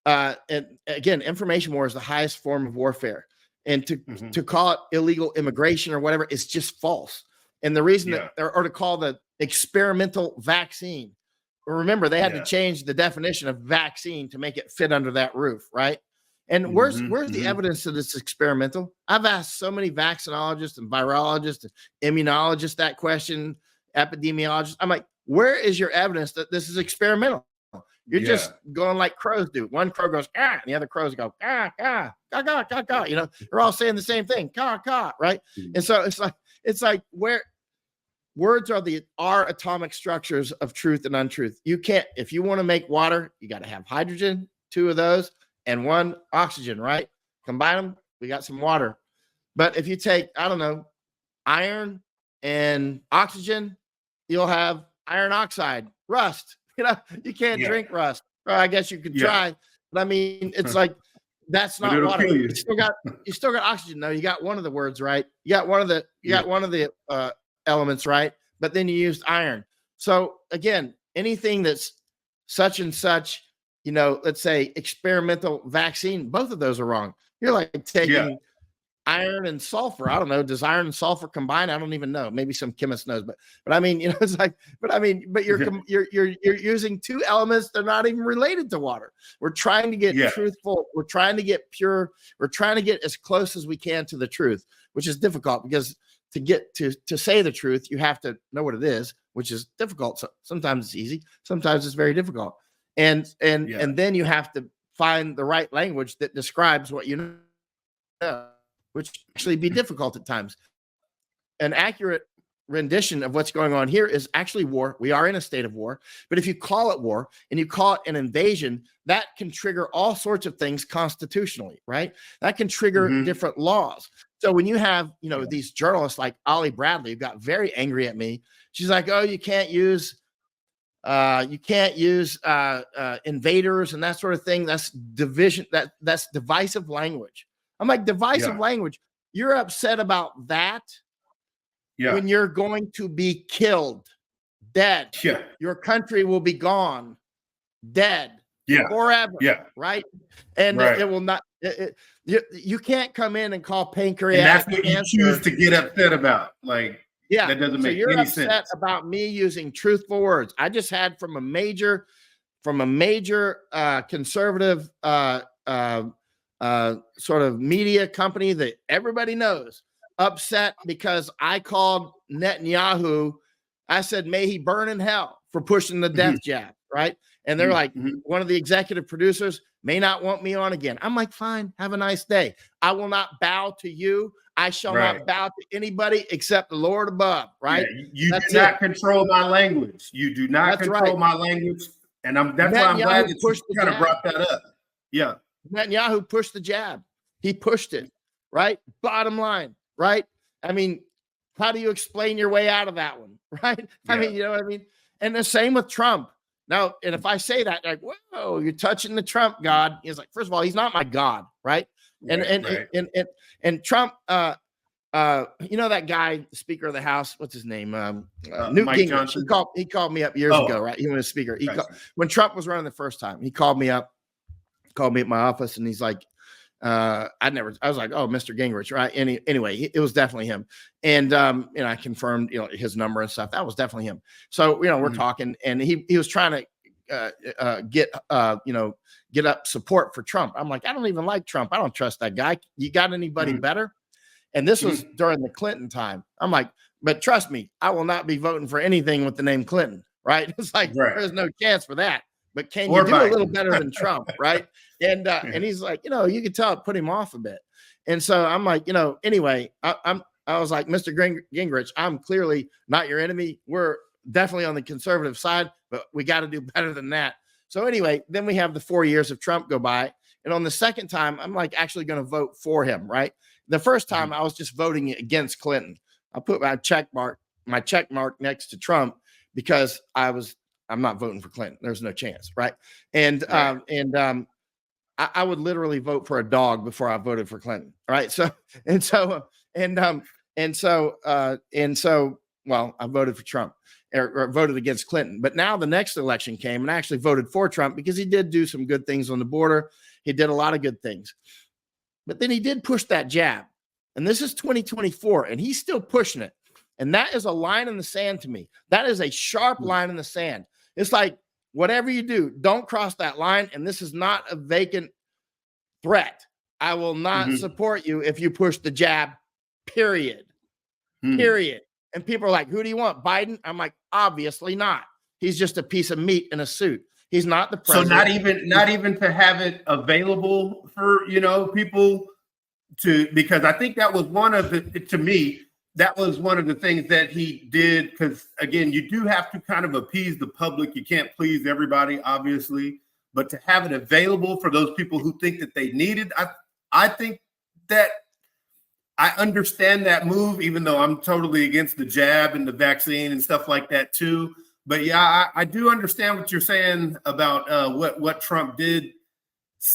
And again, information war is the highest form of warfare, and to call it illegal immigration or whatever is just false. And the reason or to call the experimental vaccine, remember they had to change the definition of vaccine to make it fit under that roof, right? And where's the evidence that it's experimental? I've asked so many vaccinologists and virologists and immunologists that question, epidemiologists. I'm like, where is your evidence that this is experimental? You're just going like crows do. One crow goes, ah, and the other crows go, ah, ah, ah, ah, ah, ah. You know, they're all saying the same thing, ka, ka, right? And so it's like where words are atomic structures of truth and untruth. You can't, if you want to make water, you got to have hydrogen, 2 of those, and 1 oxygen, right? Combine them, we got some water. But if you take, I don't know, iron and oxygen, you'll have iron oxide, rust. You know, you can't drink rust. Or I guess you could try, but I mean, it's like that's not water. You still got oxygen though. You got one of the words right. You got one of the elements right, but then you used iron. So again, anything that's such and such, you know, let's say experimental vaccine, both of those are wrong. You're like taking iron and sulfur. I don't know. Does iron and sulfur combine? I don't even know. Maybe some chemist knows, but I mean, you know, it's like, but you're using 2 elements. They're not even related to water. We're trying to get truthful. We're trying to get pure. We're trying to get as close as we can to the truth, which is difficult because to get to say the truth, you have to know what it is, which is difficult. So sometimes it's easy. Sometimes it's very difficult. And then you have to find the right language that describes what you know, which actually be difficult at times. An accurate rendition of what's going on here is actually war. We are in a state of war. But if you call it war and you call it an invasion, that can trigger all sorts of things constitutionally, right? That can trigger different laws. So when you have, you know, these journalists like Ollie Bradley who got very angry at me, she's like, oh, you can't use invaders and that sort of thing. That's division. That's divisive language. I'm like, divisive language. You're upset about that when you're going to be killed, dead. Yeah. Your country will be gone, dead, forever. Yeah. Right. And it will not. You can't come in and call pancreatic. And that's what you choose to get upset about. Like, that doesn't make any sense. You're upset about me using truthful words. I just had from a major from a major conservative sort of media company that everybody knows, upset because I called Netanyahu. I said, may he burn in hell for pushing the death jab, right? And they're like, one of the executive producers may not want me on again. I'm like, fine, have a nice day. I will not bow to you. I shall not bow to anybody except the Lord above, right? Yeah, you do not control my language. You do not control my language. And that's why I'm glad that you kind of brought that up. Yeah. Netanyahu pushed the jab. He pushed it, right? Bottom line, right? I mean, how do you explain your way out of that one, right? Yeah. I mean, you know what I mean? And the same with Trump. Now, and if I say that, like, whoa, you're touching the Trump God. He's like, first of all, he's not my God, right? And Trump, you know that guy, Speaker of the House, what's his name? Newt Gingrich. He called me up years ago, right? He was a speaker. When Trump was running the first time, he called me at my office, and he's like, I was like, oh, Mr. Gingrich, right? Anyway, it was definitely him. And I confirmed, his number and stuff. That was definitely him. So, we're talking, and he was trying to get up support for Trump. I'm like, I don't even like Trump. I don't trust that guy. You got anybody better? And this was during the Clinton time. I'm like, but trust me, I will not be voting for anything with the name Clinton, right? It's like, there's no chance for that. But can you do a little better than Trump, right? And he's like, you could tell it put him off a bit. And so I'm like, anyway, I was like, Mr. Gingrich, I'm clearly not your enemy. We're definitely on the conservative side, but we got to do better than that. So anyway, then we have the 4 years of Trump go by. And on the second time, I'm like actually going to vote for him, right? The first time I was just voting against Clinton. I put my check mark next to Trump because I'm not voting for Clinton. There's no chance, right? And I would literally vote for a dog before I voted for Clinton, right? So well, I voted for Trump or voted against Clinton. But now the next election came, and I actually voted for Trump because he did do some good things on the border. He did a lot of good things. But then he did push that jab. And this is 2024, and he's still pushing it. And that is a line in the sand to me. That is a sharp line in the sand. It's like, whatever you do, don't cross that line. And this is not a vacant threat. I will not support you if you push the jab, period. Period. And people are like, who do you want? Biden? I'm like, obviously not. He's just a piece of meat in a suit. He's not the president. So not even to have it available for, people because I think that was one of the things that he did. Because again, you do have to kind of appease the public. You can't please everybody, obviously, but to have it available for those people who think that they need it, I think that I understand that move, even though I'm totally against the jab and the vaccine and stuff like that too. But yeah, I do understand what you're saying about what Trump did.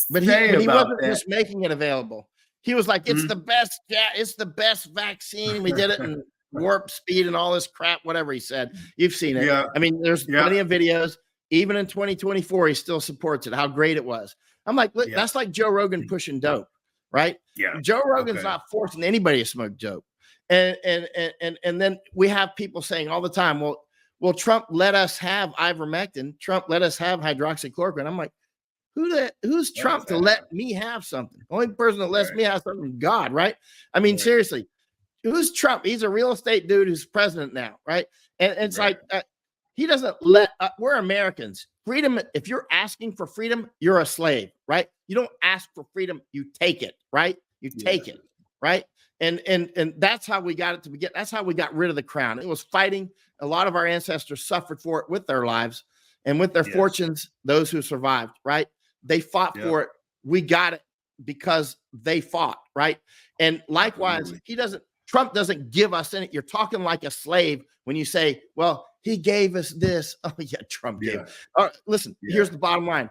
But he wasn't just making it available. He was like, it's the best. Yeah, it's the best vaccine. We did it in warp speed and all this crap, whatever he said. You've seen it. Yeah. I mean, there's plenty of videos. Even in 2024, he still supports it, how great it was. I'm like, look, that's like Joe Rogan pushing dope, right? Yeah. Joe Rogan's not forcing anybody to smoke dope. And then we have people saying all the time, well, Trump let us have ivermectin. Trump let us have hydroxychloroquine. I'm like, who's Trump to let me have something? The only person that lets me have something is God, right? I mean, seriously, who's Trump? He's a real estate dude who's president now, right? And it's like, he doesn't we're Americans. Freedom, if you're asking for freedom, you're a slave, right? You don't ask for freedom, you take it, right? You take it, right? And that's how we got it to begin. That's how we got rid of the crown. It was fighting. A lot of our ancestors suffered for it with their lives and with their fortunes, those who survived, right? They fought for it. We got it because they fought, right? And likewise, Trump doesn't give us any. You're talking like a slave when you say, well, he gave us this. Oh, yeah, Trump gave. All right, listen, here's the bottom line.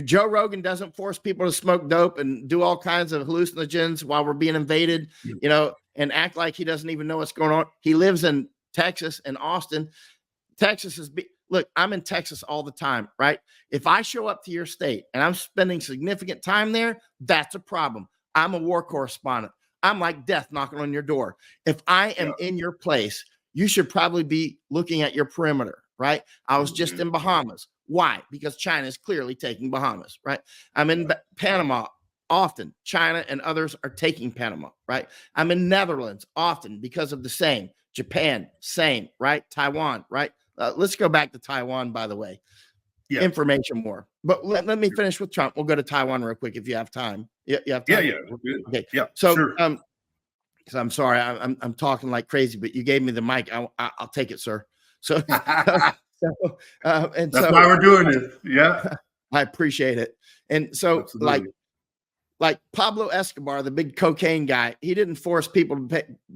Joe Rogan doesn't force people to smoke dope and do all kinds of hallucinogens while we're being invaded, and act like he doesn't even know what's going on. He lives in Texas and Austin. Texas is look, I'm in Texas all the time, right? If I show up to your state and I'm spending significant time there, that's a problem. I'm a war correspondent. I'm like death knocking on your door. If I am in your place, you should probably be looking at your perimeter, right? I was just in Bahamas. Why? Because China is clearly taking Bahamas, right? I'm in Panama often. China and others are taking Panama, right? I'm in Netherlands often because of the same. Japan, same, right? Taiwan, right? Let's go back to Taiwan, by the way. Yeah. Information more. But let me finish with Trump. We'll go to Taiwan real quick if you have time. You have time? Yeah. We're good. Okay. Yeah. So, sure. so I'm sorry, I'm talking like crazy, but you gave me the mic. I'll take it, sir. So, and That's so why we're doing this. Yeah. I appreciate it. And so, Absolutely. like Pablo Escobar, the big cocaine guy, he didn't force people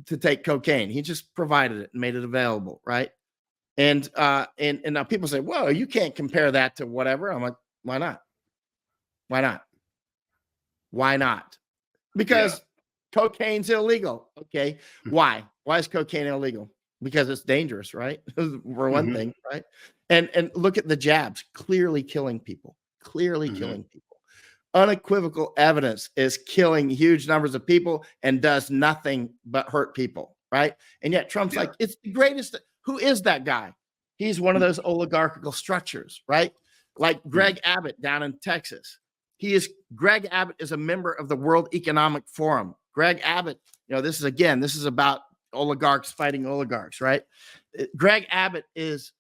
to take cocaine. He just provided it and made it available, right? And now people say, "Whoa, you can't compare that to whatever." I'm like, "Why not? Why not? Why not?" Because cocaine's illegal. Okay, why? Why is cocaine illegal? Because it's dangerous, right? For one thing, right? And look at the jabs, clearly killing people. Clearly killing people. Unequivocal evidence is killing huge numbers of people and does nothing but hurt people, right? And yet Trump's like, it's the greatest. Who is that guy? He's one of those oligarchical structures, right? Like Greg Abbott down in Texas. Greg Abbott is a member of the World Economic Forum. Greg Abbott, this is about oligarchs fighting oligarchs, right? Greg Abbott is,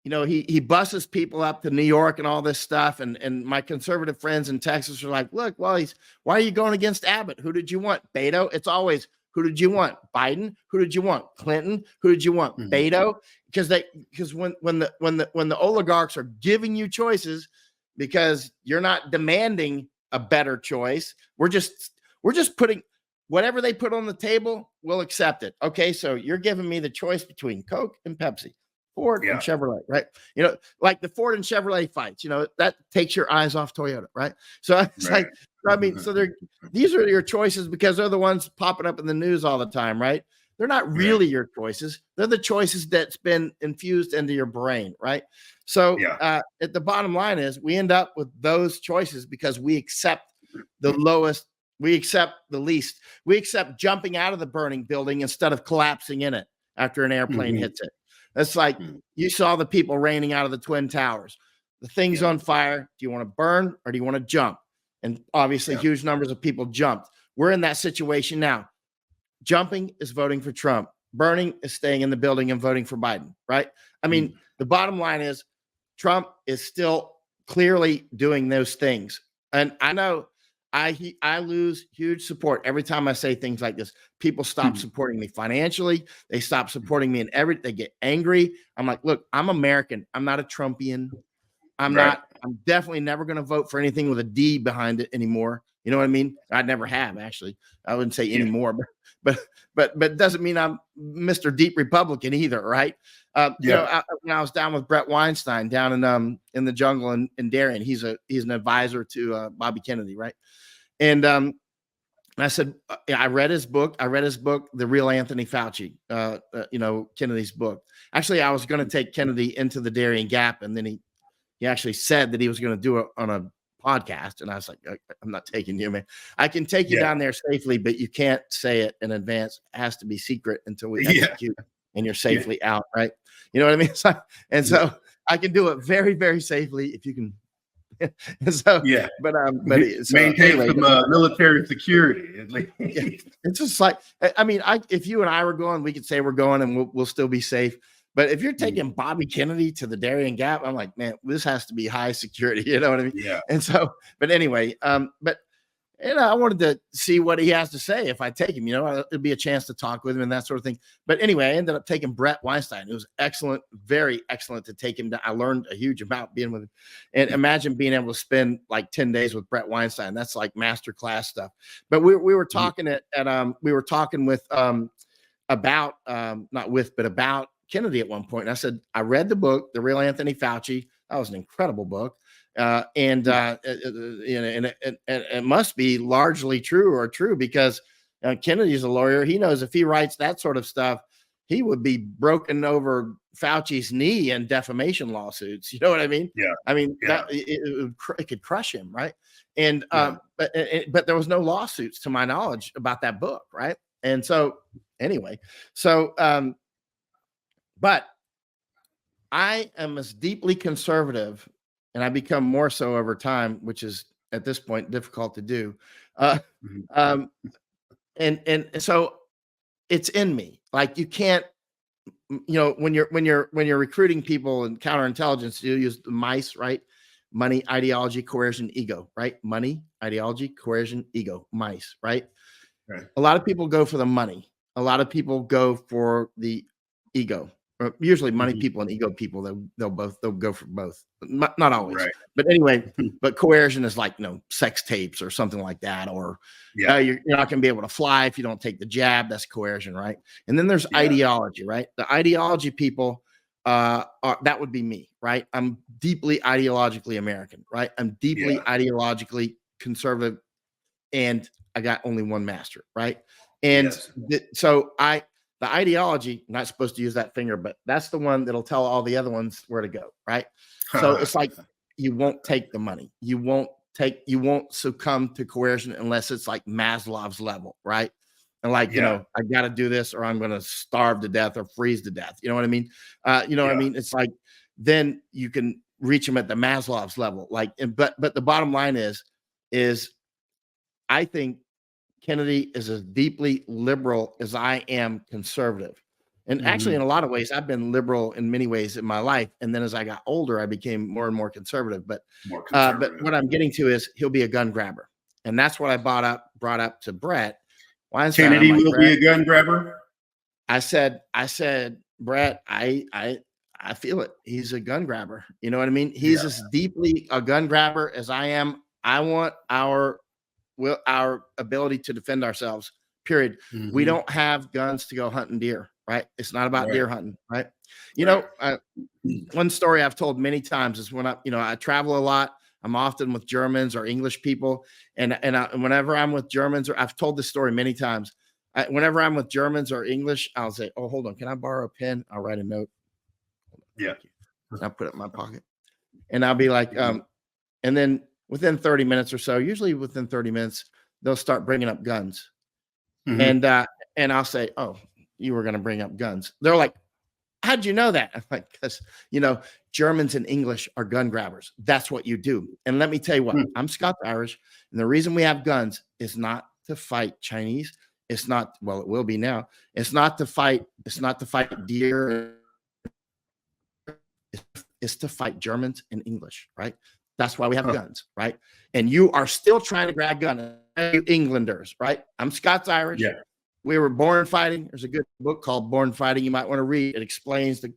he buses people up to New York and all this stuff. And my conservative friends in Texas are like, look, why are you going against Abbott? Who did you want? Beto? It's always, who did you want? Biden? Who did you want? Clinton? Who did you want? Beto? Because when the oligarchs are giving you choices because you're not demanding a better choice, we're just putting whatever they put on the table, we'll accept it. Okay, so you're giving me the choice between Coke and Pepsi, Ford and Chevrolet, right? Like the Ford and Chevrolet fights, that takes your eyes off Toyota, right? So it's like, these are your choices because they're the ones popping up in the news all the time, right? They're not really your choices. They're the choices that's been infused into your brain, right? So at the bottom line is we end up with those choices because we accept the lowest, we accept the least, we accept jumping out of the burning building instead of collapsing in it after an airplane hits it. That's like you saw the people raining out of the Twin Towers. The thing's on fire. Do you want to burn or do you want to jump? And obviously huge numbers of people jumped. We're in that situation now. Jumping is voting for Trump. Burning is staying in the building and voting for Biden, right? I mean, the bottom line is Trump is still clearly doing those things. And I know I lose huge support every time I say things like this. People stop supporting me financially. They stop supporting me they get angry. I'm like, look, I'm American. I'm not a Trumpian. I'm definitely never going to vote for anything with a D behind it anymore. You know what I mean? I never have, actually. I wouldn't say anymore, but it doesn't mean I'm Mr. Deep Republican either, right? When I was down with Brett Weinstein down in the jungle in Darien, he's an advisor to Bobby Kennedy, right? And I said, I read his book, The Real Anthony Fauci, Kennedy's book. Actually, I was going to take Kennedy into the Darien Gap, and then he actually said that he was going to do it on a podcast. And I was like, I'm not taking you, man. I can take you down there safely, but you can't say it in advance. It has to be secret until we execute and you're safely out. Right. You know what I mean? So I can do it very, very safely if you can. So, but maintain some military security. At least. It's just like, I mean, if you and I were going, we could say we're going and we'll still be safe. But if you're taking Bobby Kennedy to the Darien Gap, I'm like, man, this has to be high security. You know what I mean? Yeah. And so, but anyway, I wanted to see what he has to say if I take him. It'd be a chance to talk with him and that sort of thing. But anyway, I ended up taking Brett Weinstein. It was excellent, very excellent to take him. I learned a huge amount being with him. And imagine being able to spend like 10 days with Brett Weinstein. That's like masterclass stuff. But we were talking about Kennedy at one point. And I said, I read the book, The Real Anthony Fauci. That was an incredible book. And it must be largely true because Kennedy's a lawyer. He knows if he writes that sort of stuff, he would be broken over Fauci's knee in defamation lawsuits. You know what I mean? Yeah. I mean, it could crush him. Right. And, but there was no lawsuits to my knowledge about that book. Right. And so anyway, but I am as deeply conservative, and I become more so over time, which is at this point difficult to do. Uh, Mhm. um, and so it's in me. Like you can't, when you're recruiting people in counterintelligence, you use the mice, right? Money, ideology, coercion, ego, right? Money, ideology, coercion, ego, mice, right? Right. A lot of people go for the money. A lot of people go for the ego. Usually, money Mhm. people and ego people, they'll go for both. Not always, Right. but anyway. But coercion is like sex tapes or something like that, or Yeah. you're not going to be able to fly if you don't take the jab. That's coercion, right? And then there's Yeah. ideology, right? The ideology people, that would be me, right? I'm deeply ideologically American, right? I'm deeply Yeah. ideologically conservative, and I got only one master, right? And Yes. the ideology, I'm not supposed to use that finger, but that's the one that'll tell all the other ones where to go, right? So it's like you won't take the money. You won't succumb to coercion unless it's like Maslow's level, right? And like, Yeah. I got to do this or I'm going to starve to death or freeze to death. You know what I mean? What I Yeah. mean? It's like, then you can reach them at the Maslow's level. Like, but the bottom line is I think Kennedy is as deeply liberal as I am conservative. And actually, in Mhm. a lot of ways, I've been liberal in many ways in my life. And then as I got older, I became more and more conservative. More But conservative. what I'm getting to is he'll be a gun grabber. And that's what I brought up to Brett Weinstein. I'm Kennedy like, will be Brett, a gun grabber. I said, Brett, I feel it. He's a gun grabber. You know what I mean? He's Yeah. as deeply a gun grabber as I am. I want our ability to defend ourselves. Period. We Mhm. don't have guns to go hunting deer, right? It's not about Right. deer hunting, right? Right. One story I've told many times is when I travel a lot. I'm often with Germans or English people, and whenever I'm with Germans, or I've told this story many times. Whenever I'm with Germans or English, I'll say, "Oh, hold on, can I borrow a pen?" I'll write a note. Yeah. Thank you. And I'll put it in my pocket, and I'll be like, Mhm. and then within 30 minutes or so, usually within 30 minutes, they'll start bringing up guns. Mhm. And I'll say, "Oh, you were going to bring up guns." They're like, "How'd you know that?" I'm like, "Because Germans and English are gun grabbers. That's what you do." And let me tell you what, Mm. I'm Scots Irish, and the reason we have guns is not to fight Chinese. It's not, well, it will be now. It's not to fight. It's not to fight deer. It's to fight Germans and English, right? That's why we have Huh. guns, right? And you are still trying to grab guns, you Englanders, right? I'm Scots Irish. Yeah. We were born fighting. There's a good book called Born Fighting you might want to read. It explains the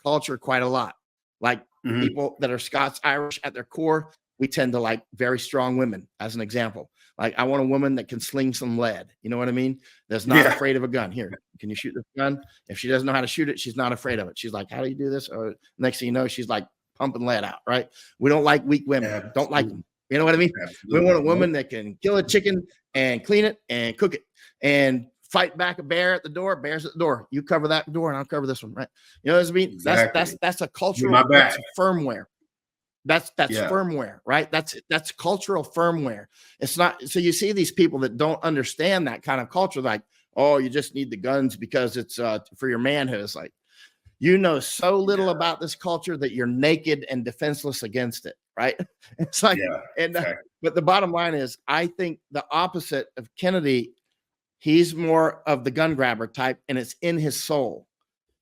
culture quite a lot. Like Mhm. people that are Scots Irish at their core, we tend to like very strong women, as an example. Like I want a woman that can sling some lead. You know what I mean? That's not Yeah. afraid of a gun. Here, can you shoot this gun? If she doesn't know how to shoot it, she's not afraid of it. She's like, "How do you do this?" Or next thing you know, she's like pumping lead out, right? We don't like weak women. Don't like them. Absolutely. You know what I mean? We Absolutely. want a woman Nope. that can kill a chicken and clean it and cook it and fight back a bear at the door. Bears at the door. You cover that door and I'll cover this one, right? You know what I mean? Exactly. That's a Get cultural, my that's back. firmware. That's Yeah. firmware, right? That's cultural firmware. It's not, so you see these people that don't understand that kind of culture, like, "Oh, you just need the guns because it's for your manhood." It's like, you know so little Yeah. about this culture that you're naked and defenseless against it, right? It's like, Yeah. and Exactly. but the bottom line is, I think the opposite of Kennedy, he's more of the gun grabber type, and it's in his soul.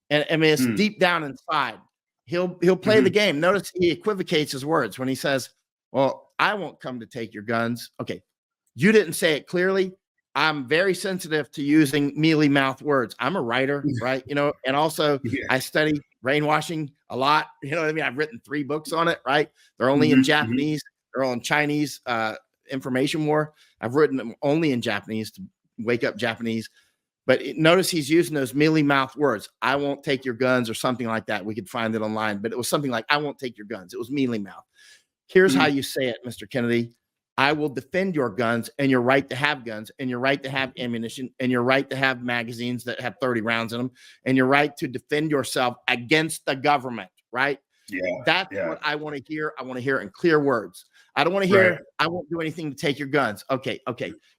And I mean, it's Mm. deep down inside. He'll play the Mhm. game. Notice he equivocates his words when he says, "Well, I won't come to take your guns." Okay, you didn't say it clearly. I'm very sensitive to using mealy mouth words. I'm a writer, right? And also Yeah. I study brainwashing a lot. You know what I mean? I've written 3 books on it, right? They're only in Mhm. Mhm. Japanese. They're all in Chinese information war. I've written them only in Japanese to wake up Japanese. But notice he's using those mealy mouth words. "I won't take your guns," or something like that. We could find it online, but it was something like, "I won't take your guns." It was mealy mouth. Here's how Mhm. you say it, Mr. Kennedy. "I will defend your guns and your right to have guns and your right to have ammunition and your right to have magazines that have 30 rounds in them and your right to defend yourself against the government," right? Yeah. That's Yeah. what I want to hear. I want to hear it in clear words. I don't want to hear, Right. I won't do anything to take your guns. Okay.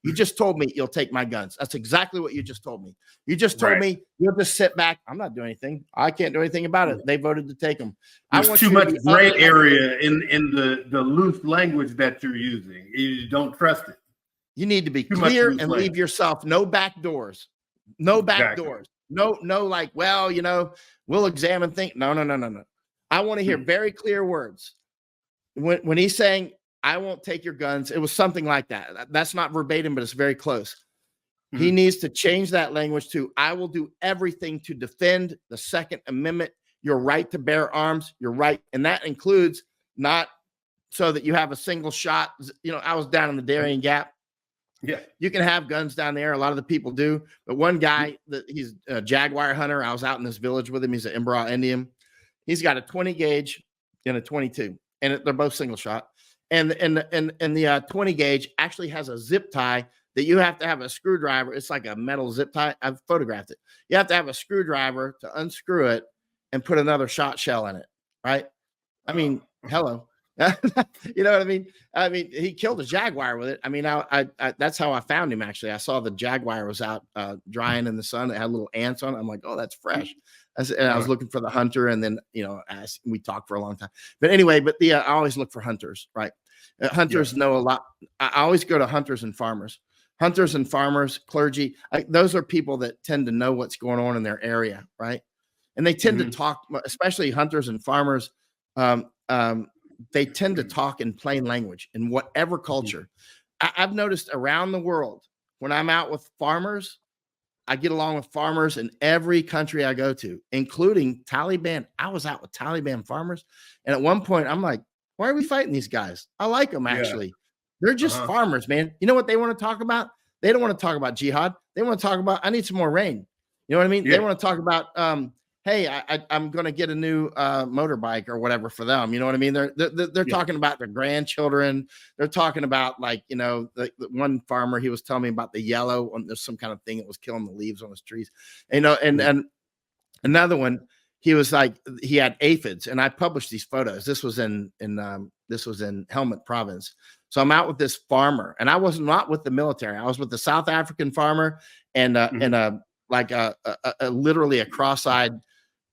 You just told me you'll take my guns. That's exactly what you just told me. You just told Right. me you'll just sit back. I'm not doing anything. I can't do anything about it. They voted to take them. I There's want too you to much be gray utterly- area in the loose language that you're using. You don't trust it. You need to be Too much clear loose and language. leave yourself no back doors. No back Exactly. doors. No, like, well, we'll examine things. No. I want to hear very clear words. When he's saying, I won't take your guns, it was something like that. That's not verbatim, but it's very close. He needs to change that language to, I will do everything to defend the Second Amendment, your right to bear arms, your right. And that includes not so that you have a single shot. I was down in the Darien Gap. Yeah. You can have guns down there. A lot of the people do. But one guy, he's a jaguar hunter. I was out in this village with him. He's an Imbra Indian. He's got a 20 gauge and a 22, and they're both single shot. And the 20 gauge actually has a zip tie that you have to have a screwdriver. It's like a metal zip tie. I've photographed it. You have to have a screwdriver to unscrew it and put another shot shell in it. Right. I mean, hello. You know what I mean? He killed a jaguar with it. I mean, I that's how I found him. Actually, I saw the jaguar was out drying in the sun. It had little ants on it. I'm like, oh, that's fresh. I was looking for the hunter, and then we talked for a long time. But anyway, I always look for hunters, right? Hunters know a lot. I always go to hunters and farmers. Hunters and farmers, clergy. Those are people that tend to know what's going on in their area, right? And they tend to talk, especially hunters and farmers. They tend to talk in plain language in whatever culture. I've noticed around the world, when I'm out with farmers, I get along with farmers in every country I go to, including Taliban. I was out with Taliban farmers. And at one point, I'm like, why are we fighting these guys? I like them, actually. Yeah. They're just farmers, man. You know what they want to talk about? They don't want to talk about jihad. They want to talk about, I need some more rain. You know what I mean? Yeah. They want to talk about, hey, I'm going to get a new motorbike or whatever for them. You know what I mean? They're talking about their grandchildren. They're talking about, like, the one farmer, he was telling me about the yellow, there's some kind of thing that was killing the leaves on his trees. And another one, he was like, he had aphids, and I published these photos. This was in Helmand province. So I'm out with this farmer, and I was not with the military. I was with the South African farmer and literally a cross-eyed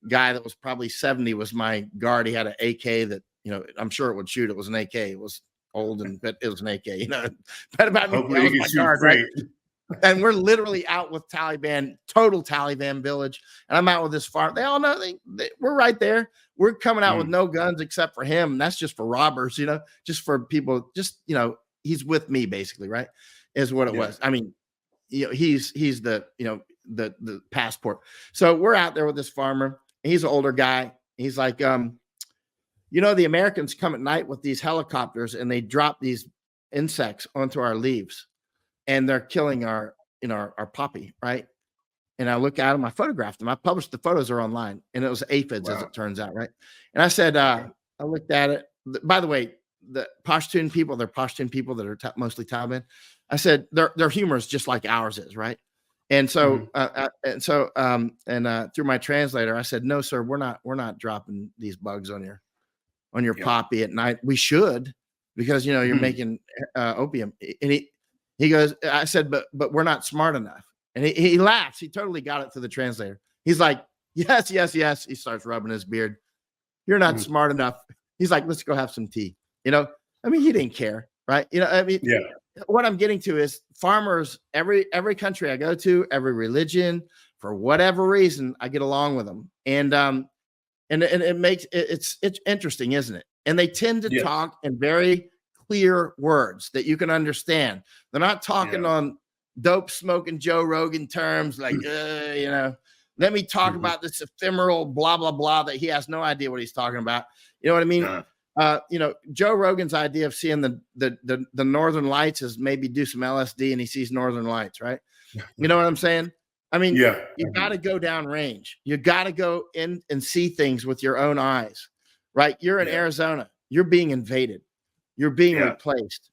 guy that was probably 70 was my guard. He had an AK that, I'm sure it would shoot. It was an AK. It was old, but it was an AK, But about me, that was my guard, right? And we're literally out with Taliban, total Taliban village. And I'm out with this farm. They all know we're right there. We're coming out with no guns except for him. And that's just for robbers, just for people, he's with me basically, right? Is what it was. I mean, he's the passport. So we're out there with this farmer. He's an older guy. He's like, the Americans come at night with these helicopters and they drop these insects onto our leaves. And they're killing our poppy, right? And I look at them, I photographed them. I published the photos are online, and it was aphids, as it turns out, right? And I said, I looked at it. By the way, the Pashtun people, they're Pashtun people that are mostly Taliban. I said their humor is just like ours is, right? And so, through my translator, I said, no, sir, we're not dropping these bugs on your poppy at night. We should, because you're making opium. And he goes, I said, but we're not smart enough. And he laughs. He totally got it through the translator. He's like, yes. He starts rubbing his beard. You're not smart enough. He's like, let's go have some tea. He didn't care, right? What I'm getting to is farmers, every country I go to, every religion, for whatever reason, I get along with them. And it makes it's interesting, isn't it? And they tend to talk in very clear words that you can understand. They're not talking on dope smoking Joe Rogan terms like, let me talk about this ephemeral blah, blah, blah, that he has no idea what he's talking about. You know what I mean? Joe Rogan's idea of seeing the Northern Lights is maybe do some LSD and he sees Northern Lights, right? You know what I'm saying? I mean, you got to go down range. You got to go in and see things with your own eyes, right? You're in Arizona. You're being invaded. You're being replaced.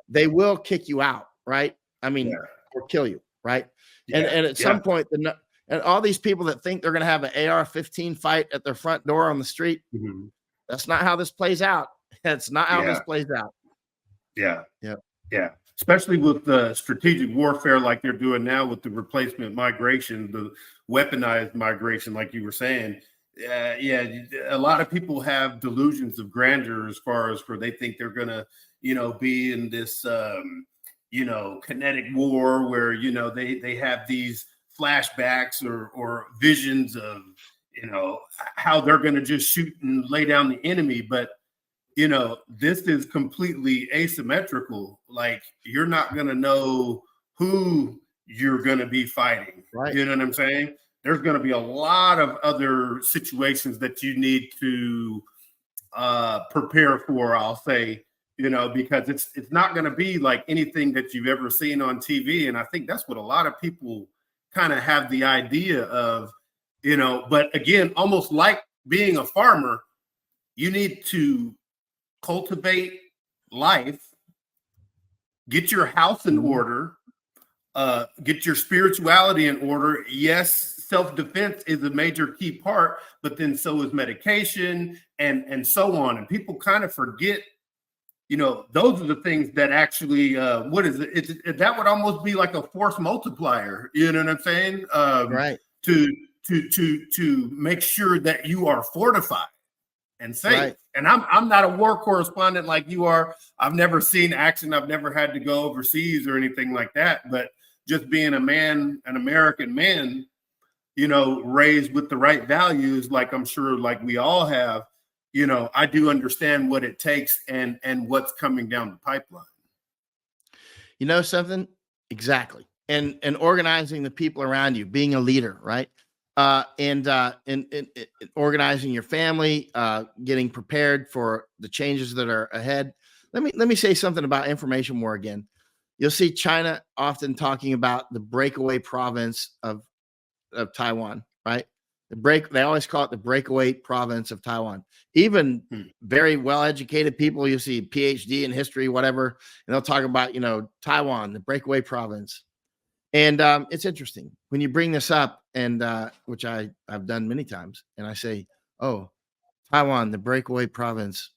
They will kick you out, right? I mean, or kill you, right? And at some point, and all these people that think they're going to have an AR-15 fight at their front door on the street, that's not how this plays out. That's not how this Yeah. plays out. Yeah. Yep. Yeah. Especially with the strategic warfare like they're doing now with the replacement migration, the weaponized migration, like you were saying. Yeah, a lot of people have delusions of grandeur as far as where they think they're going to, be in this, kinetic war where, they have these flashbacks or visions of, how they're going to just shoot and lay down the enemy. But this is completely asymmetrical. Like, you're not going to know who you're going to be fighting. Right. You know what I'm saying? There's going to be a lot of other situations that you need to prepare for, I'll say, because it's not going to be like anything that you've ever seen on TV. And I think that's what a lot of people kind of have the idea of, but again, almost like being a farmer, you need to cultivate life, get your house in order, get your spirituality in order. Yes, self-defense is a major key part, but then so is medication and so on. And people kind of forget, those are the things that actually, what is it? That would almost be like a force multiplier. You know what I'm saying? Right. To make sure that you are fortified and safe. Right. And I'm not a war correspondent like you are. I've never seen action. I've never had to go overseas or anything like that. But just being a man, an American man, raised with the right values, like I'm sure like we all have, I do understand what it takes and what's coming down the pipeline. You know something? Exactly. And organizing the people around you, being a leader, right? And organizing your family, getting prepared for the changes that are ahead. Let me say something about information war again. You'll see China often talking about the breakaway province of Taiwan, right? They always call it the breakaway province of Taiwan. Even very well-educated people, you see PhD in history, whatever, and they'll talk about, Taiwan, the breakaway province. And it's interesting when you bring this up, and which I've done many times, and I say, "Oh, Taiwan, the breakaway province.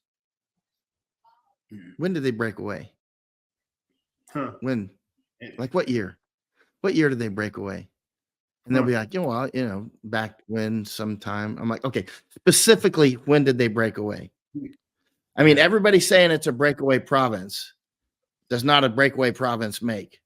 When did they break away? When? Like what year? What year did they break away?" And they'll be like, back when sometime. I'm like, okay, specifically, when did they break away? I mean, everybody's saying it's a breakaway province. Does not a breakaway province make?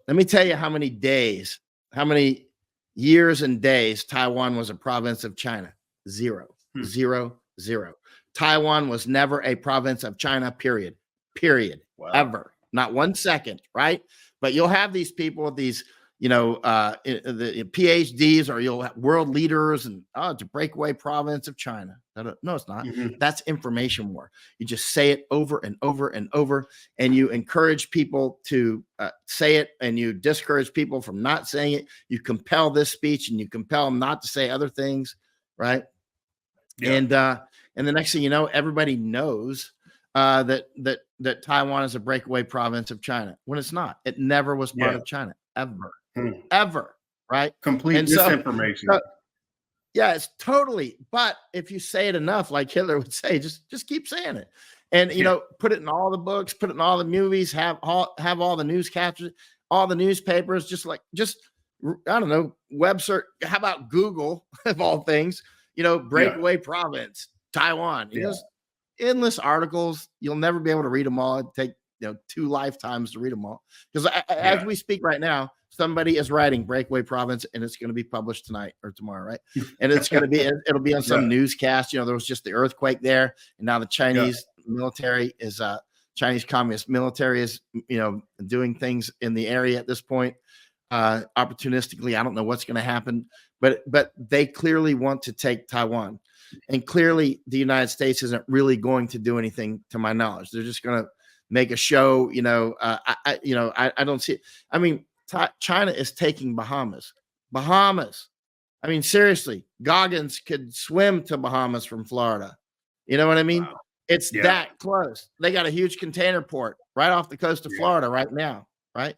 Let me tell you how many years and days Taiwan was a province of China. 0, 0, 0. Taiwan was never a province of China, period, wow. Ever. Not 1 second, right? But you'll have these people with these, the PhDs, or you'll have world leaders, and it's a breakaway province of China. No, it's not. That's information war. You just say it over and over and over, and you encourage people to say it, and you discourage people from not saying it. You compel this speech, and you compel them not to say other things, right? Yeah. And the next thing you know, everybody knows that Taiwan is a breakaway province of China, when it's not. It never was part of China, ever. Ever, right? Complete misinformation. Yeah, it's totally. But if you say it enough, like Hitler would say, just keep saying it, and put it in all the books, put it in all the movies, have all the newscasters, all the newspapers, just I don't know, web search. How about Google of all things? Breakaway province, Taiwan. Just endless articles. You'll never be able to read them all. It'd take 2 lifetimes to read them all. Because as we speak right now, somebody is writing breakaway province, and it's going to be published tonight or tomorrow, right? And it'll be on some newscast. There was just the earthquake there, and now the Chinese military is Chinese communist military is doing things in the area at this point, opportunistically. I don't know what's going to happen, but they clearly want to take Taiwan, and clearly the United States isn't really going to do anything, to my knowledge. They're just going to make a show. I don't see it. I mean, China is taking Bahamas. I mean, seriously, Goggins could swim to Bahamas from Florida. You know what I mean? Wow. It's that close. They got a huge container port right off the coast of Florida right now, right?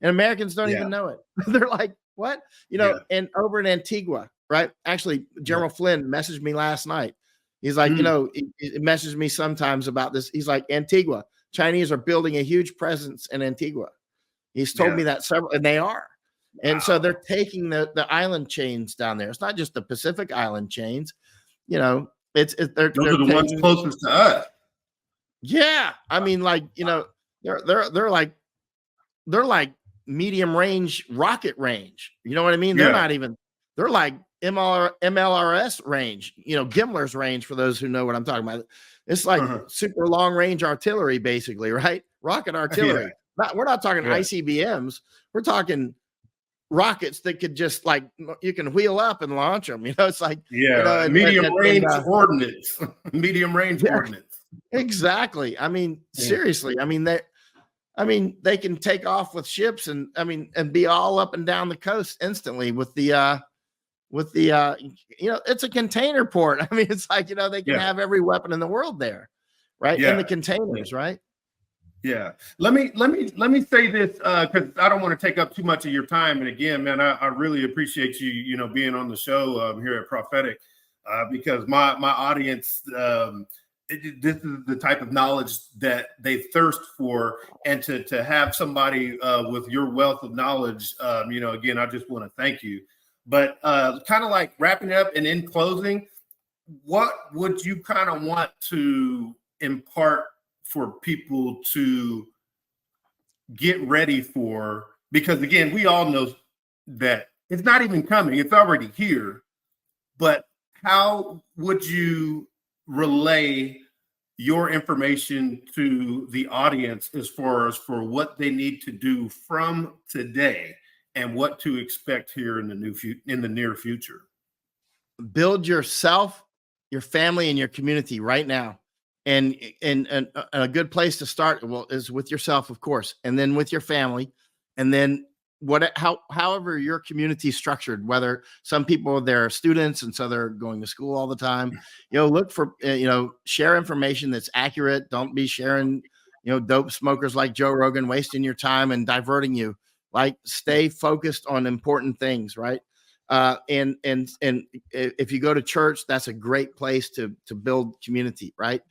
And Americans don't even know it. They're like, what? And over in Antigua, right? Actually, General Flynn messaged me last night. He's like, he messages me sometimes about this. He's like, Antigua, Chinese are building a huge presence in Antigua. He's told me that several, and they are. Wow. And so they're taking the island chains down there. It's not just the Pacific Island chains, they're those are the ones closest to us. Yeah. I mean, like, they're like medium range rocket range. You know what I mean? They're not even, they're like MLRS range, Gimler's range, for those who know what I'm talking about. It's like super long range artillery, basically, right? Rocket artillery. We're not talking ICBMs. We're talking rockets that could just, like, you can wheel up and launch them. It's like medium range ordnance. Medium range ordnance. Exactly. I mean, seriously. I mean, they can take off with ships and be all up and down the coast instantly with the it's a container port. I mean, it's like, they can have every weapon in the world there, right? In the containers, right? Yeah. Let me say this, because I don't want to take up too much of your time. And again, man, I really appreciate you, being on the show here at Prophetc, because my audience, this is the type of knowledge that they thirst for, and to have somebody with your wealth of knowledge, again, I just want to thank you. But kind of like wrapping up and in closing, what would you kind of want to impart for people to get ready for? Because again, we all know that it's not even coming, it's already here. But how would you relay your information to the audience as far as for what they need to do from today and what to expect here in the near future? Build yourself, your family, and your community right now. And a good place to start is with yourself, of course, and then with your family, and then however your community is structured. Whether some people, they're students and so they're going to school all the time, look for share information that's accurate. Don't be sharing dope smokers like Joe Rogan, wasting your time and diverting you. Like, stay focused on important things, right? And if you go to church, that's a great place to build community, right?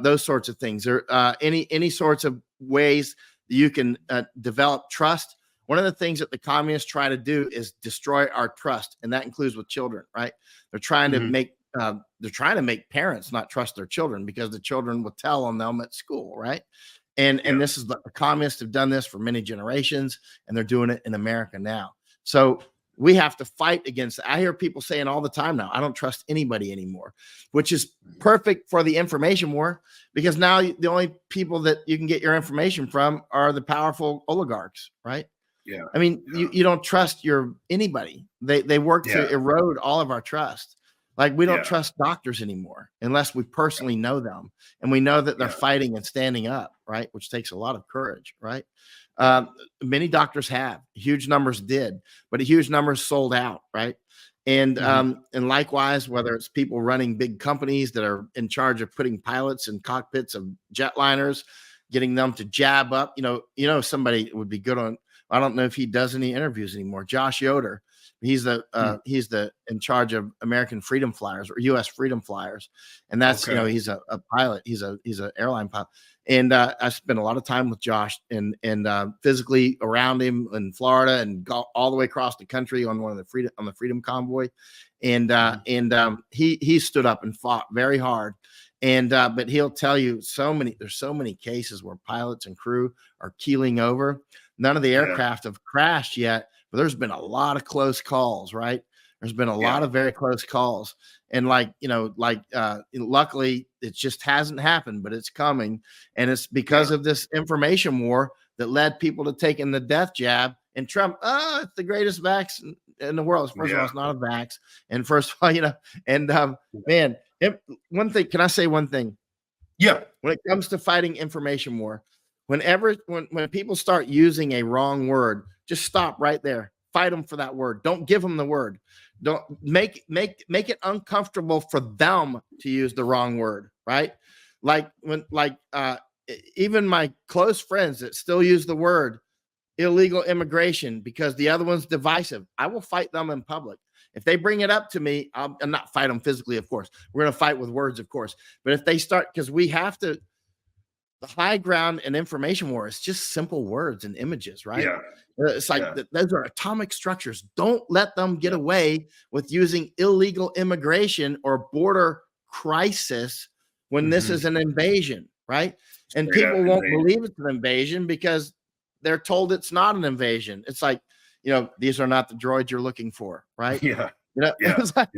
Those sorts of things. Or any sorts of ways that you can develop trust. One of the things that the communists try to do is destroy our trust, and that includes with children, right? They're trying to make parents not trust their children, because the children will tell on them at school, right? And this is the communists have done this for many generations, and they're doing it in America now. So we have to fight against it. I hear people saying all the time now, I don't trust anybody anymore, which is perfect for the information war, because now the only people that you can get your information from are the powerful oligarchs, right? Yeah. I mean, you don't trust anybody. They work to erode all of our trust. Like, we don't trust doctors anymore unless we personally know them and we know that they're fighting and standing up, right? Which takes a lot of courage, right? Many doctors have, huge numbers did, but a huge numbers sold out, right? And and likewise, whether it's people running big companies that are in charge of putting pilots in cockpits of jetliners, getting them to jab up, somebody would be good on. I don't know if he does any interviews anymore. Josh Yoder. He's the in charge of American Freedom Flyers, or U.S. Freedom Flyers, and that's he's a pilot. He's an airline pilot, and I spent a lot of time with Josh and physically around him in Florida and all the way across the country on the Freedom Convoy, and he stood up and fought very hard, and but he'll tell you there's so many cases where pilots and crew are keeling over. None of the aircraft have crashed yet. But there's been a lot of close calls, right? There's been a lot of very close calls. And luckily it just hasn't happened, but it's coming. And it's because of this information war that led people to taking the death jab. And Trump, it's the greatest vaccine in the world. First of all, it's not a vax. And first of all, one thing, can I say one thing? Yeah. When it comes to fighting information war, when people start using a wrong word, just stop right there. Fight them for that word. Don't give them the word. Don't make it uncomfortable for them to use the wrong word, right? Even my close friends that still use the word illegal immigration because the other one's divisive, I will fight them in public. If they bring it up to me, I'll not fight them physically, of course. We're going to fight with words, of course. But if they start, because we have to, the high ground and information war is just simple words and images, right? Yeah. It's like those are atomic structures. Don't let them get away with using illegal immigration or border crisis when this is an invasion, right? And people won't believe it's an invasion because they're told it's not an invasion. It's like, these are not the droids you're looking for, right? Yeah. It's like,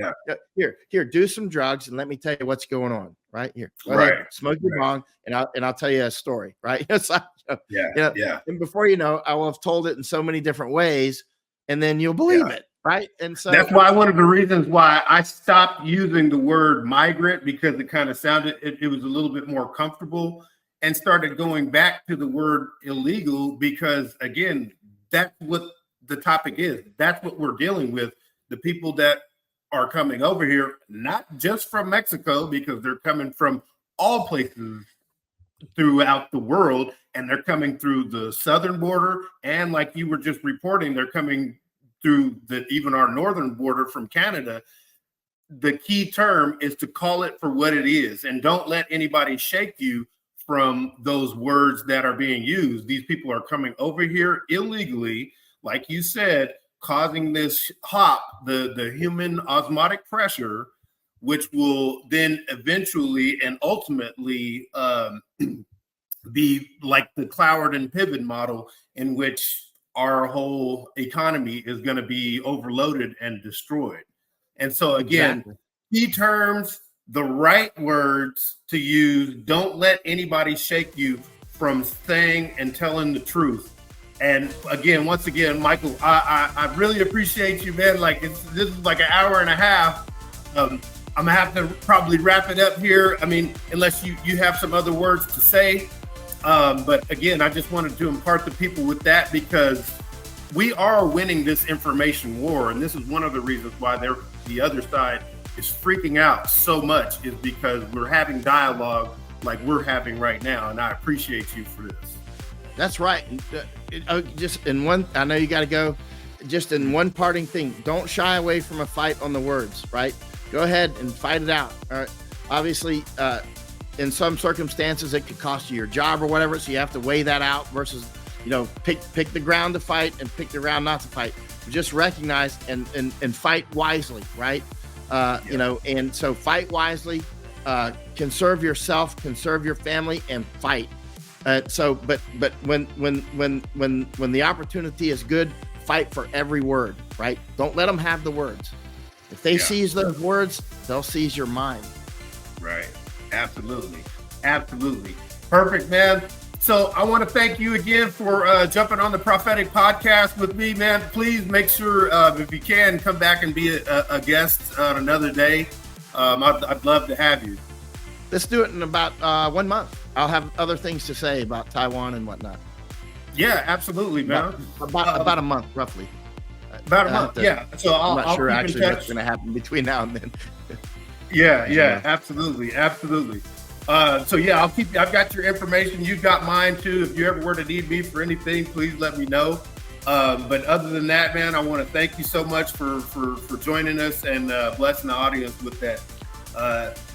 here, do some drugs and let me tell you what's going on, right? Here, go ahead, smoke your bong, and I'll tell you a story, right? It's like, and before you know, I will have told it in so many different ways, and then you'll believe it, right? And so that's why one of the reasons why I stopped using the word migrant, because it kind of sounded, it was a little bit more comfortable, and started going back to the word illegal, because again, that's what the topic is. That's what we're dealing with. The people that are coming over here, not just from Mexico, because they're coming from all places throughout the world, and they're coming through the southern border, and like you were just reporting, they're coming through even our northern border from Canada. The key term is to call it for what it is, and don't let anybody shake you from those words that are being used. These people are coming over here illegally, like you said, causing this hop, the human osmotic pressure, which will then eventually and ultimately be like the Cloward and Pivot model, in which our whole economy is going to be overloaded and destroyed. And so again, key terms, the right words to use. Don't let anybody shake you from saying and telling the truth. And again, once again, Michael, I really appreciate you, man. Like this is like an hour and a half. I'm gonna have to probably wrap it up here. I mean, unless you have some other words to say. But again, I just wanted to impart the people with that, because we are winning this information war, and this is one of the reasons why the other side is freaking out so much, is because we're having dialogue like we're having right now, and I appreciate you for this. That's right. Just in one, I know you got to go. Just in one parting thing, don't shy away from a fight on the words, right? Go ahead and fight it out. All right. Obviously, in some circumstances, it could cost you your job or whatever, so you have to weigh that out versus, pick the ground to fight and pick the ground not to fight. Just recognize and fight wisely, right? And so fight wisely, conserve yourself, conserve your family, and fight. But when the opportunity is good, fight for every word, right? Don't let them have the words. If they seize those words, they'll seize your mind. Right. Absolutely. Perfect, man. So I want to thank you again for jumping on the Prophetc podcast with me, man. Please make sure, if you can, come back and be a guest on another day. I'd love to have you. Let's do it in about 1 month. I'll have other things to say about Taiwan and whatnot. Yeah, absolutely, man. About a month, roughly. About a month, yeah. So I'm not sure keep actually what's going to happen between now and then. Yeah, absolutely. So yeah, I've got your information. You've got mine too. If you ever were to need me for anything, please let me know. But other than that, man, I want to thank you so much for joining us and blessing the audience with that.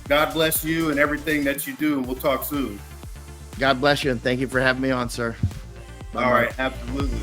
God bless you and everything that you do, and we'll talk soon. God bless you, and thank you for having me on, sir. All right, absolutely.